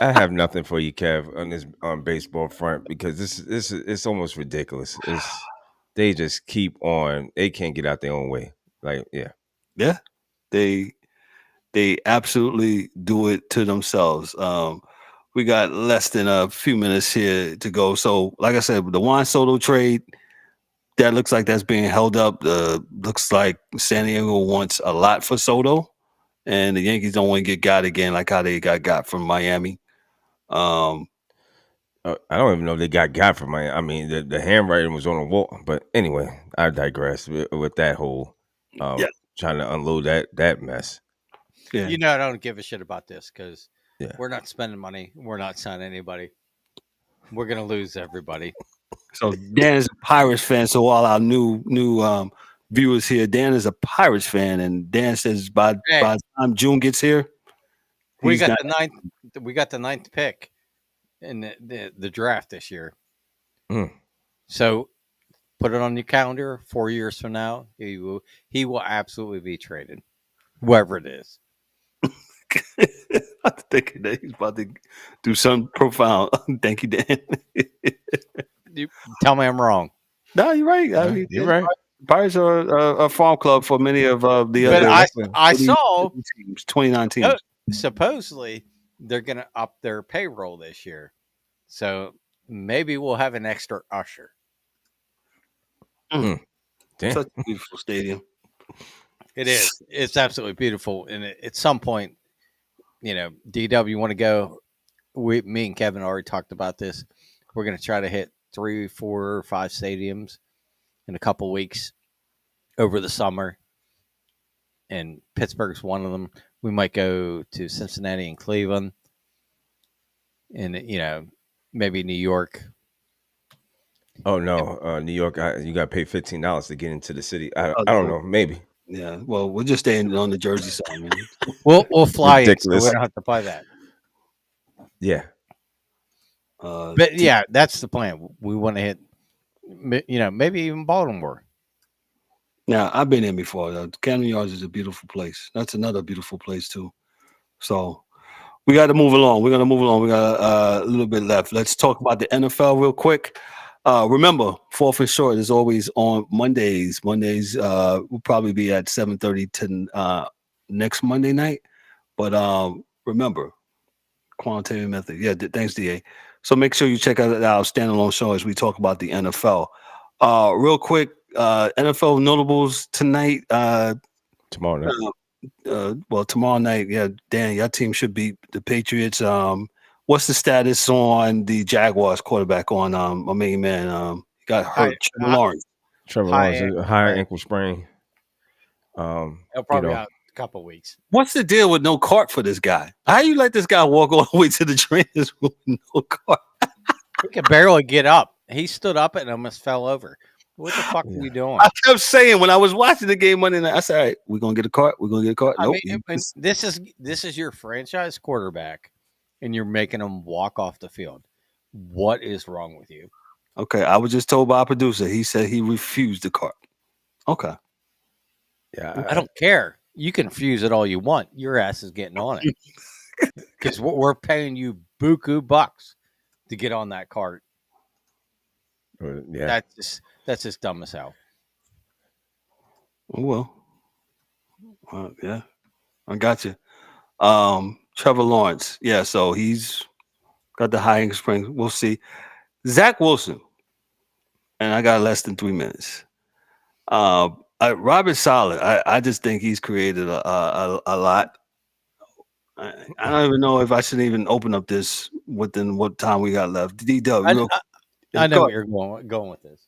I have nothing for you, Kev, on this baseball front because this it's almost ridiculous. They just keep on. They can't get out their own way. Yeah, they absolutely do it to themselves. We got less than a few minutes here to go. So, like I said, the Juan Soto trade, that looks like that's being held up. Looks like San Diego wants a lot for Soto, and the Yankees don't want to get got again like how they got from Miami. I don't even know if they got from Miami. I mean, the handwriting was on the wall. But anyway, I digress with that whole trying to unload that mess. Yeah. I don't give a shit about this because we're not spending money. We're not signing anybody. We're gonna lose everybody. So Dan is a Pirates fan. So all our new viewers here, Dan is a Pirates fan, and Dan says by the time June gets here, we got the ninth pick in the draft this year. So put it on your calendar. 4 years from now, he will absolutely be traded, whoever it is. I'm thinking that he's about to do something profound. Thank you, Dan. You tell me I'm wrong. No, you're right. I mean, you're right. Pirates are a farm club for many of the But other I saw teams, 29 teams. supposedly they're going to up their payroll this year, so maybe we'll have an extra usher. Damn. Such a beautiful stadium. It is. It's absolutely beautiful. And at some point, DW want to go. Me and Kevin already talked about this. We're going to try to hit 3, 4, or 5 stadiums in a couple weeks over the summer. And Pittsburgh's one of them. We might go to Cincinnati and Cleveland. And, maybe New York. Oh no, New York! You got to pay $15 to get into the city. I don't know, maybe. Yeah, well, we're just staying on the Jersey side, man. We'll fly in, so Ridiculous. we don't have to buy that. Yeah. But yeah, that's the plan. We want to hit, maybe even Baltimore. Now, I've been in before. Camden Yards is a beautiful place. That's another beautiful place too. So we got to move along. We're gonna move along. We got a little bit left. Let's talk about the NFL real quick. Remember, Fourth and Short is always on Mondays. Mondays will probably be at 7:30 to next Monday night. But remember, quantitative method. Yeah, thanks, DA. So make sure you check out our standalone show as we talk about the NFL. Real quick, NFL notables tonight. Tomorrow night. Tomorrow night. Yeah, Dan, your team should beat the Patriots. What's the status on the Jaguars quarterback on my main man? He got hurt. Trevor Lawrence. Trevor Lawrence, a higher ankle sprain. He'll probably be out a couple of weeks. What's the deal with no cart for this guy? How you let this guy walk all the way to the trainers with no cart? He could barely get up. He stood up and almost fell over. What the fuck are you doing? I kept saying when I was watching the game Monday night, I said, all right, we're gonna get a cart. We're gonna get a cart. Nope. This is your franchise quarterback, and you're making him walk off the field. What is wrong with you? Okay, I was just told by a producer. He said he refused the cart. Okay. Yeah, I don't care. You can refuse it all you want. Your ass is getting on it because we're paying you buku bucks to get on that cart. Yeah, that's just dumb as hell. Oh, well, yeah, I got you. Trevor Lawrence, yeah, so he's got the high ankle sprain. We'll see. Zach Wilson, and I got less than 3 minutes. Robert Saleh, I just think he's created a lot. I don't even know if I should even open up this within what time we got left. D-Dub, I know where you're going with this.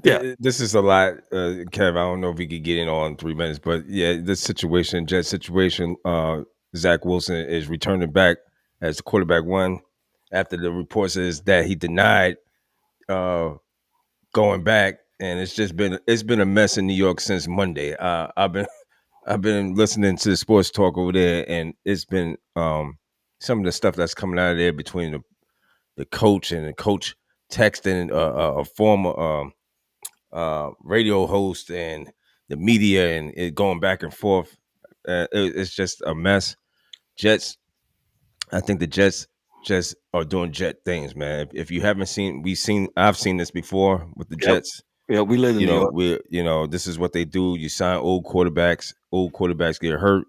Yeah, this is a lot, Kev. I don't know if we could get in on 3 minutes, but yeah, this situation, Jet situation, Zach Wilson is returning back as the quarterback one after the report says that he denied going back, and it's been a mess in New York since Monday. I've been listening to the sports talk over there, and it's been some of the stuff that's coming out of there between the coach and the coach texting a former radio host and the media, and it going back and forth. It's just a mess. I think the Jets just are doing Jet things, man. If you haven't seen, I've seen this before with the Jets. Yeah, we live in New York. This is what they do. You sign old quarterbacks. Old quarterbacks get hurt.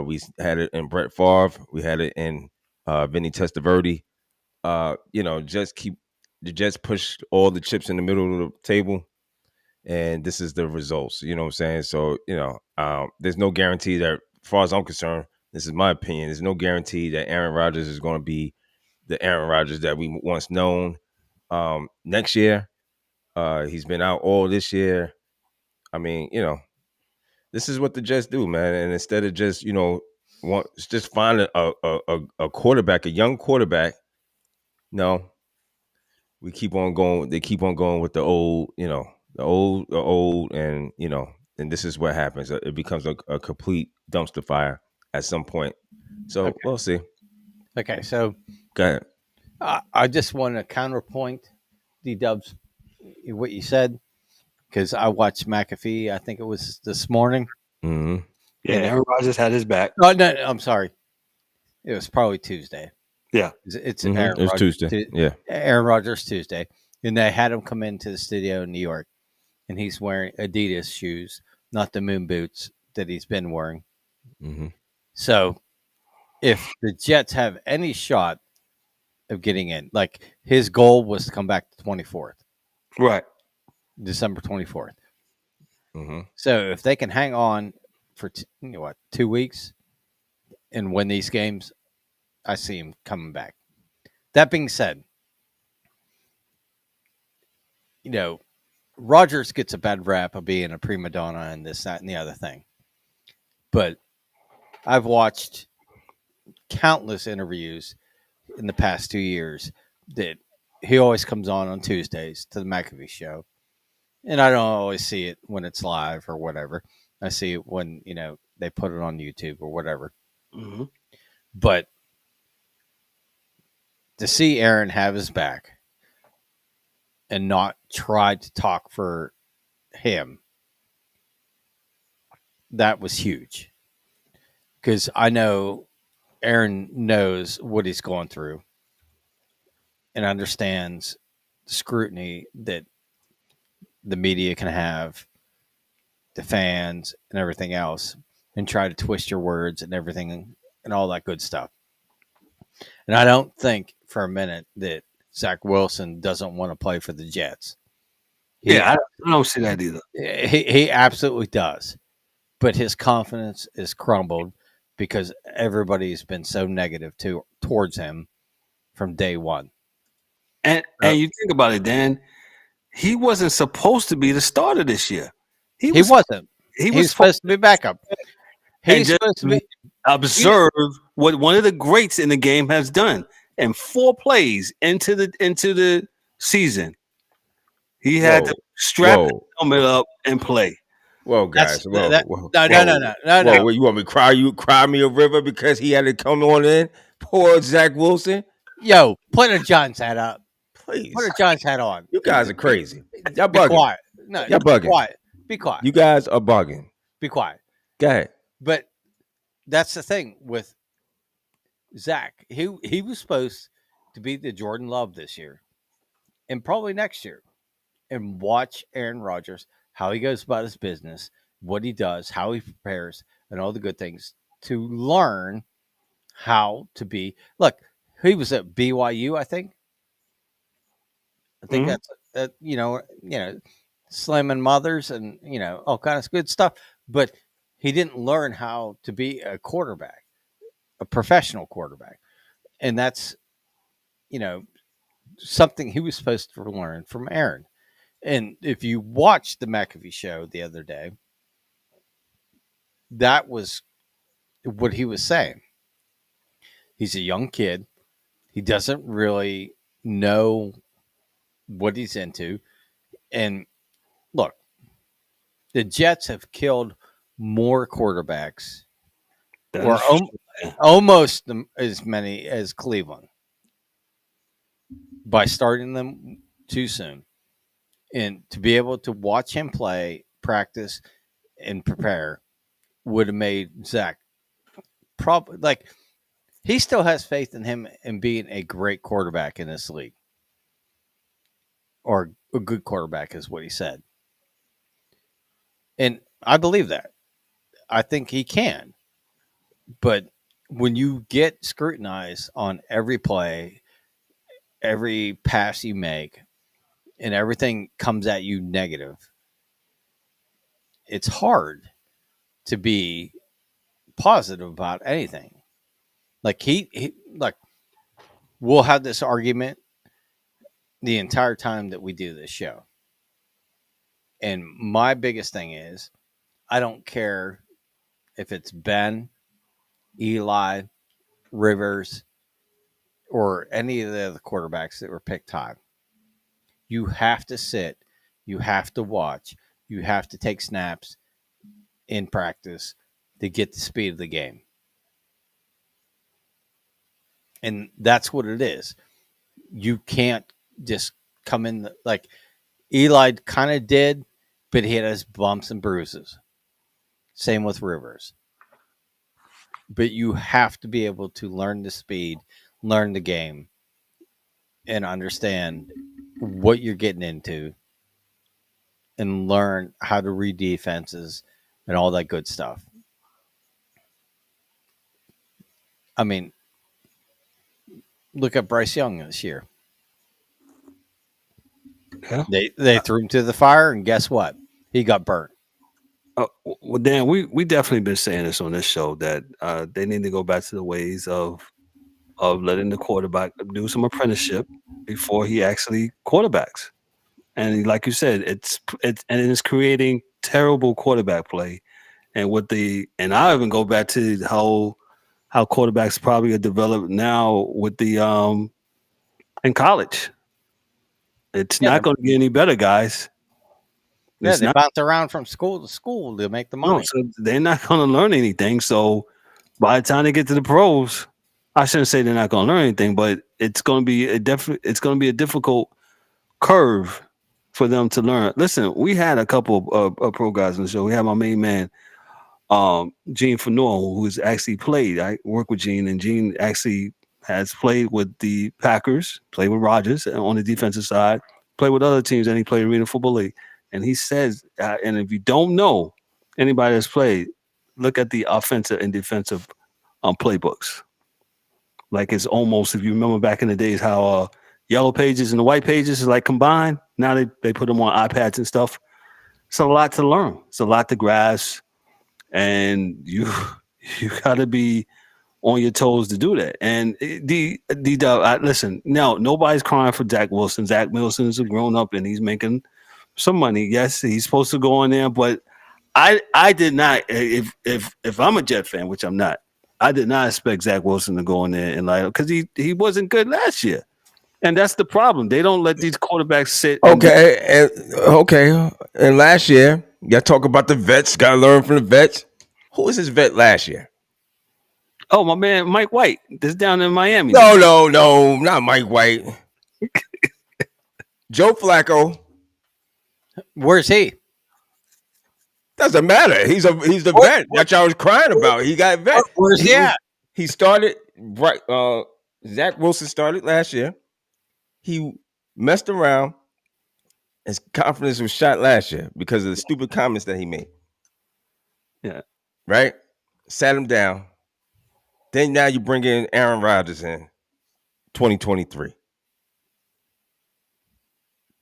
We had it in Brett Favre. We had it in Vinny Testaverde. The Jets push all the chips in the middle of the table, and this is the results. You know what I'm saying? So, there's no guarantee that, as far as I'm concerned, this is my opinion, there's no guarantee that Aaron Rodgers is going to be the Aaron Rodgers that we once known next year. He's been out all this year. I mean, this is what the Jets do, man. And instead of just, just find a quarterback, a young quarterback, no, we keep on going. They keep on going with the old, the old, and and this is what happens. It becomes a complete dumpster fire at some point. So we'll see. Okay, so go ahead. I just want to counterpoint D-Dubs what you said, because I watched McAfee. I think it was this morning. Mm-hmm. Yeah, and Aaron Rodgers had his back. Oh no, I'm sorry. It was probably Tuesday. Yeah, it's mm-hmm. Aaron Rodgers, Tuesday. Yeah, Aaron Rodgers Tuesday, and they had him come into the studio in New York, and he's wearing Adidas shoes, not the moon boots that he's been wearing. Mm-hmm. So if the Jets have any shot of getting in, like his goal was to come back the 24th, Right. December 24th. Mm-hmm. So if they can hang on for 2 weeks and win these games, I see him coming back. That being said, Rodgers gets a bad rap of being a prima donna and this, that, and the other thing. But I've watched countless interviews in the past 2 years that he always comes on Tuesdays to the McAfee show. And I don't always see it when it's live or whatever. I see it when, they put it on YouTube or whatever. Mm-hmm. But to see Aaron have his back and not try to talk for him, that was huge. Because I know Aaron knows what he's going through and understands the scrutiny that the media can have, the fans, and everything else, and try to twist your words and everything and all that good stuff. And I don't think for a minute that Zach Wilson doesn't want to play for the Jets. I don't see that either. He absolutely does. But his confidence is crumbled because everybody's been so negative towards him from day one. And you think about it, Dan, he wasn't supposed to be the starter this year. He wasn't. He was supposed to be backup. He's supposed to be observe what one of the greats in the game has done. And 4 plays into the season, he had to strap his helmet up and play. Whoa, guys! No. Whoa, you want me to cry me a river because he had to come on in? Poor Zach Wilson. Yo, put a John's hat up. Please. Put a John's hat on. You guys are crazy. Y'all Be bugging. quiet. No, y'all bugging. Be quiet. You guys are bugging. Be quiet. Go ahead. But that's the thing with Zach. He was supposed to be the Jordan Love this year and probably next year. And watch Aaron Rodgers, how he goes about his business, what he does, how he prepares, and all the good things to learn how to be. Look, he was at BYU, I think. That's slamming mothers and all kinds of good stuff. But he didn't learn how to be a quarterback, a professional quarterback, and that's something he was supposed to learn from Aaron. And if you watched the McAfee show the other day, that was what he was saying. He's a young kid. He doesn't really know what he's into. And look, the Jets have killed more quarterbacks, or almost as many as Cleveland, by starting them too soon. And to be able to watch him play, practice, and prepare would have made Zach probably he still has faith in him and being a great quarterback in this league, or a good quarterback is what he said. And I believe that. I think he can. But when you get scrutinized on every play, every pass you make, and everything comes at you negative, it's hard to be positive about anything. We'll have this argument the entire time that we do this show. And my biggest thing is, I don't care if it's Ben, Eli, Rivers, or any of the other quarterbacks that were picked high. You have to sit, you have to watch, you have to take snaps in practice to get the speed of the game. And that's what it is. You can't just come in like Eli kind of did, but he had his bumps and bruises. Same with Rivers. But you have to be able to learn the speed, learn the game, and understand what you're getting into and learn how to read defenses and all that good stuff. I mean, look at Bryce Young this year. Yeah. They threw him to the fire, and guess what? He got burnt. Well, Dan, we definitely been saying this on this show that they need to go back to the ways of letting the quarterback do some apprenticeship before he actually quarterbacks. And like you said, it's creating terrible quarterback play. And I even go back to how quarterbacks probably are developed now with the in college. It's Yeah, not going to get any better, guys. Yeah, It's they not. bounce around from school to school to make the No, money. so they're not going to learn anything. So by the time they get to the pros, I shouldn't say they're not going to learn anything, but it's going to be it's going to be a difficult curve for them to learn. Listen, we had a couple of pro guys on the show. We had my main man, Gene Fanor, who's actually played. I work with Gene, and Gene actually has played with the Packers, played with Rodgers on the defensive side, played with other teams, and he played Arena Football League. And he says, and if you don't know anybody that's played, look at the offensive and defensive playbooks. Like it's almost, if you remember back in the days, how yellow pages and the white pages is like combined. Now they put them on iPads and stuff. It's a lot to learn. It's a lot to grasp, and you got to be on your toes to do that. And listen, now nobody's crying for Zach Wilson. Zach Wilson is a grown up and he's making some money. Yes, he's supposed to go in there, but I did not. If I'm a Jet fan, which I'm not, I did not expect Zach Wilson to go in there and like because he wasn't good last year, and that's the problem. They don't let these quarterbacks sit. Okay. And last year, y'all talk about the vets. Got to learn from the vets. Who was his vet last year? Oh, my man, Mike White. This down in Miami. No, not Mike White. Joe Flacco. Where's he? Doesn't matter. He's the vet that y'all was crying about. He got vet. Where's he at? He started right. Zach Wilson started last year. He messed around. His confidence was shot last year because of the stupid comments that he made. Yeah. Right? Sat him down. Then now you bring in Aaron Rodgers in 2023.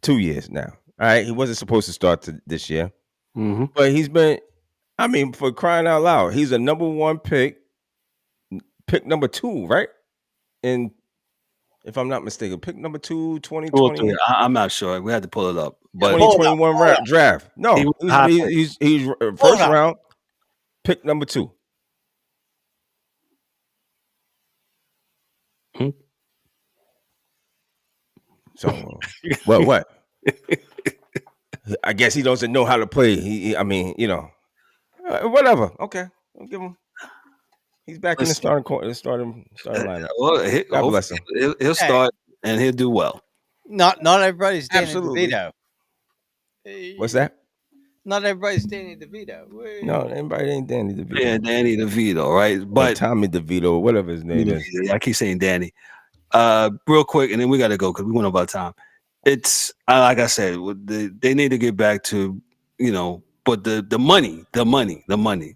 2 years now. All right. He wasn't supposed to start this year. Mm-hmm. But he's been, I mean, for crying out loud, he's a number one pick number 2, right? And if I'm not mistaken, pick number 2, 2020. I'm not sure. We had to pull it up. But 2021 draft. No, he's first round, pick number 2. Hmm? So what? I guess he doesn't know how to play. I mean, whatever. Okay, I'll give him. He's back in the starting lineup. Well, God bless him. He'll start and he'll do well. Not everybody's Danny DeVito. What's that? Not everybody's Danny DeVito. No, everybody ain't Danny DeVito. Yeah, Danny DeVito, right? But Tommy DeVito, whatever his name is. I keep saying Danny. Real quick, and then we got to go because we went over time. It's like I said, they need to get back to but the money.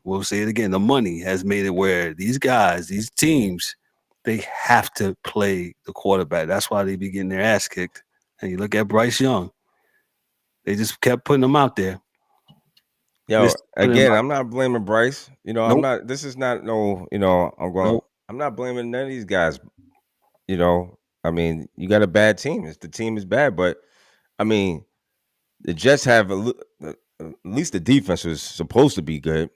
We'll say it again. The money has made it where these guys, these teams, they have to play the quarterback. That's why they be getting their ass kicked. And you look at Bryce Young, they just kept putting him out there. Yo, again, I'm not blaming Bryce. Nope. I'm not. This is not no. I'm going. Nope. I'm not blaming none of these guys. I mean, you got a bad team. The team is bad, but I mean, the Jets have at least the defense was supposed to be good.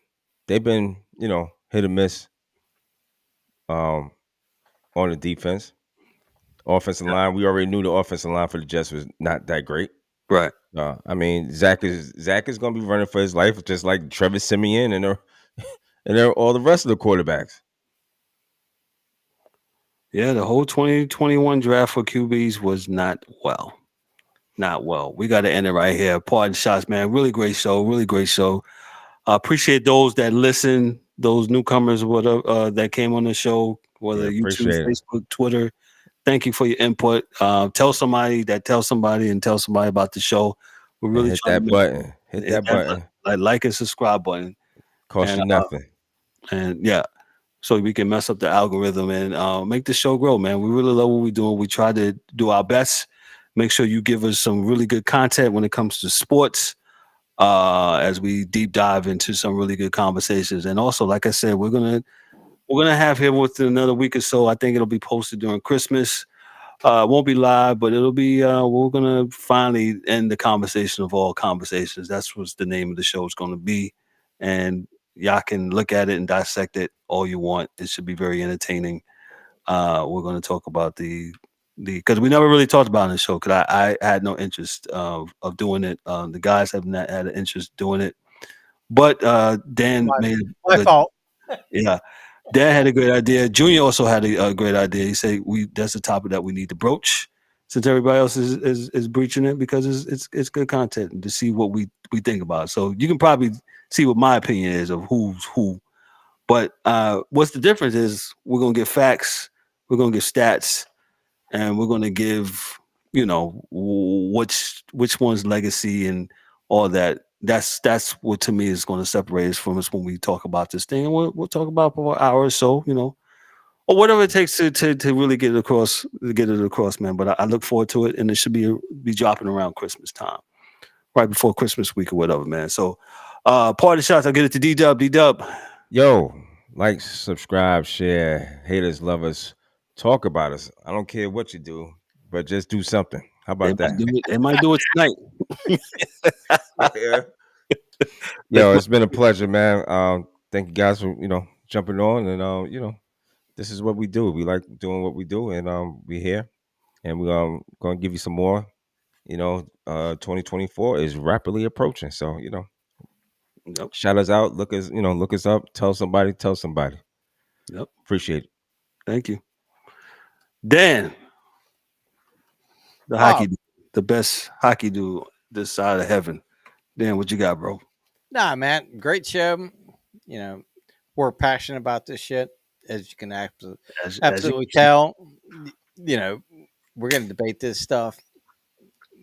They've been, hit or miss on the defense. Offensive line, we already knew the offensive line for the Jets was not that great. Right. I mean, Zach is going to be running for his life, just like Trevor Siemian and all the rest of the quarterbacks. Yeah, the whole 2021 draft for QBs was not well. Not well. We got to end it right here. Pardon shots, man. Really great show. Really great show. I appreciate those that listen, those newcomers that came on the show, whether YouTube, Facebook, Twitter. Thank you for your input. Tell somebody and tell somebody about the show. We're And really hit trying that to button. Hit hit that that button. like and subscribe button, Cost and you nothing. yeah, so we can mess up the algorithm and make the show grow, man. We really love what we're doing. We try to do our best. Make sure you give us some really good content when it comes to sports, as we deep dive into some really good conversations. And also, like I said, we're gonna have here within another week or so. I think it'll be posted during Christmas. It won't be live, but it'll be. We're gonna finally end the conversation of all conversations. That's what the name of the show is going to be, and y'all can look at it and dissect it all you want. It should be very entertaining. We're going to talk about the because we never really talked about it in the show because I had no interest of doing it. The guys have not had an interest doing it, but Dan My, made a my good. fault. Yeah, Dan had a great idea. Junior also had a great idea. He said that's the topic that we need to broach since everybody else is breaching it because it's good content to see what we think about. So you can probably see what my opinion is of who's who. But what's the difference is we're gonna get facts, we're gonna give stats, and we're gonna give which one's legacy and all that. That's what to me is going to separate us from us when we talk about this thing. And we'll talk about for an hour or so, or whatever it takes to really get it across, man. But I look forward to it, and it should be dropping around Christmas time, right before Christmas week or whatever, man. So, party shots. I'll get it to D-Dub. D-Dub. Yo, like, subscribe, share, haters, lovers, talk about us. I don't care what you do, but just do something. How They about might that? do it. They might do it tonight. Yeah. Let's Yo, move. it's been a pleasure, man. Thank you guys for jumping on, and this is what we do. We like doing what we do, and we're here, and we're gonna give you some more. 2024 is rapidly approaching, so Yep. shout us out, look us up, tell somebody, Yep. appreciate it. Thank you, Dan. The Oh, hockey, the best hockey dude this side of heaven. Dan, what you got, bro? nah, man. Great show. You know, we're passionate about this shit, as you can As you absolutely tell. You know, we're going to debate this stuff,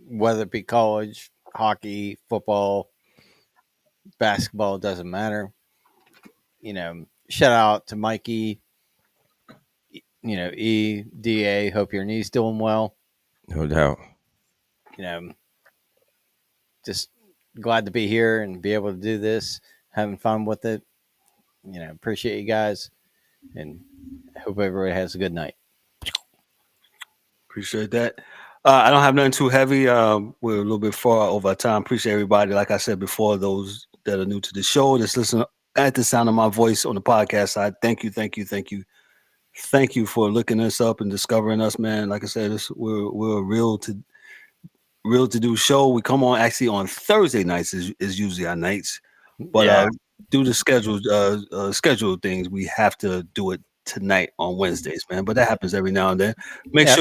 whether it be college, hockey, football, basketball, doesn't matter. Shout out to Mikey, EDA. Hope your knee's doing well. No doubt. You know, just glad to be here and be able to do this, having fun with it. Appreciate you guys and hope everybody has a good night. appreciate that. I don't have nothing too heavy. We're a little bit far over time. Appreciate everybody. Like I said before, those that are new to the show, just listen at the sound of my voice on the podcast side. Thank you, thank you, thank you, thank you for looking us up and discovering us, man. Like I said, we're a real to do show. We come on actually on Thursday nights is usually our nights, but Yeah, due to scheduled things, we have to do it tonight on Wednesdays, man. But that happens every now and then. Make yeah,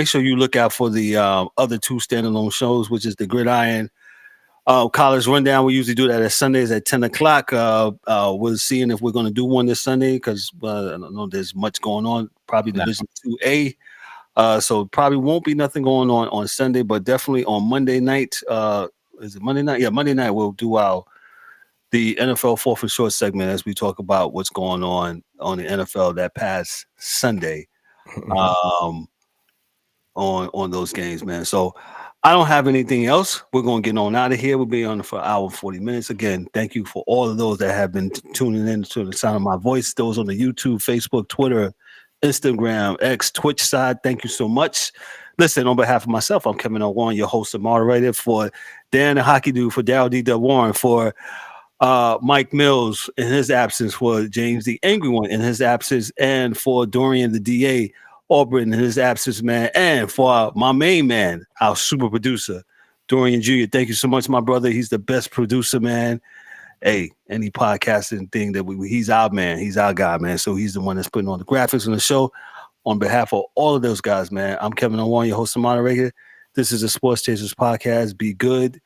sure you look out for the other two standalone shows, which is the Gridiron College Rundown. We usually do that at Sundays at 10 o'clock. We're seeing if we're going to do one this Sunday because I don't know there's much going on. Probably no, Division 2A. So probably won't be nothing going on Sunday, but definitely on Monday night. Is it Monday night? Yeah, Monday night we'll do the NFL fourth and short segment as we talk about what's going on the NFL that past Sunday. Um, on those games, man. So I don't have anything else. We're gonna get on out of here. We'll be on for an hour and 40 minutes. Again, thank you for all of those that have been tuning in to the sound of my voice. Those on the YouTube, Facebook, Twitter, Instagram, X, Twitch side. Thank you so much. Listen, on behalf of myself, I'm Kevin Warren, your host and moderator, for Dan the Hockey Dude, for Daryl D. Warren, for Mike Mills in his absence, for James the Angry One in his absence, and for Dorian the DA Auburn in his absence, man, and for my main man, our super producer, Dorian Jr. Thank you so much, my brother. He's the best producer, man. Hey, any podcasting thing that he's our man. He's our guy, man. So he's the one that's putting on the graphics on the show. On behalf of all of those guys, man, I'm Kevin Owan, your host and moderator. This is a Sports Chasers podcast. Be good,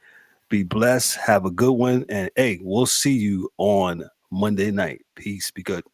be blessed, have a good one, and hey, we'll see you on Monday night. Peace, be good.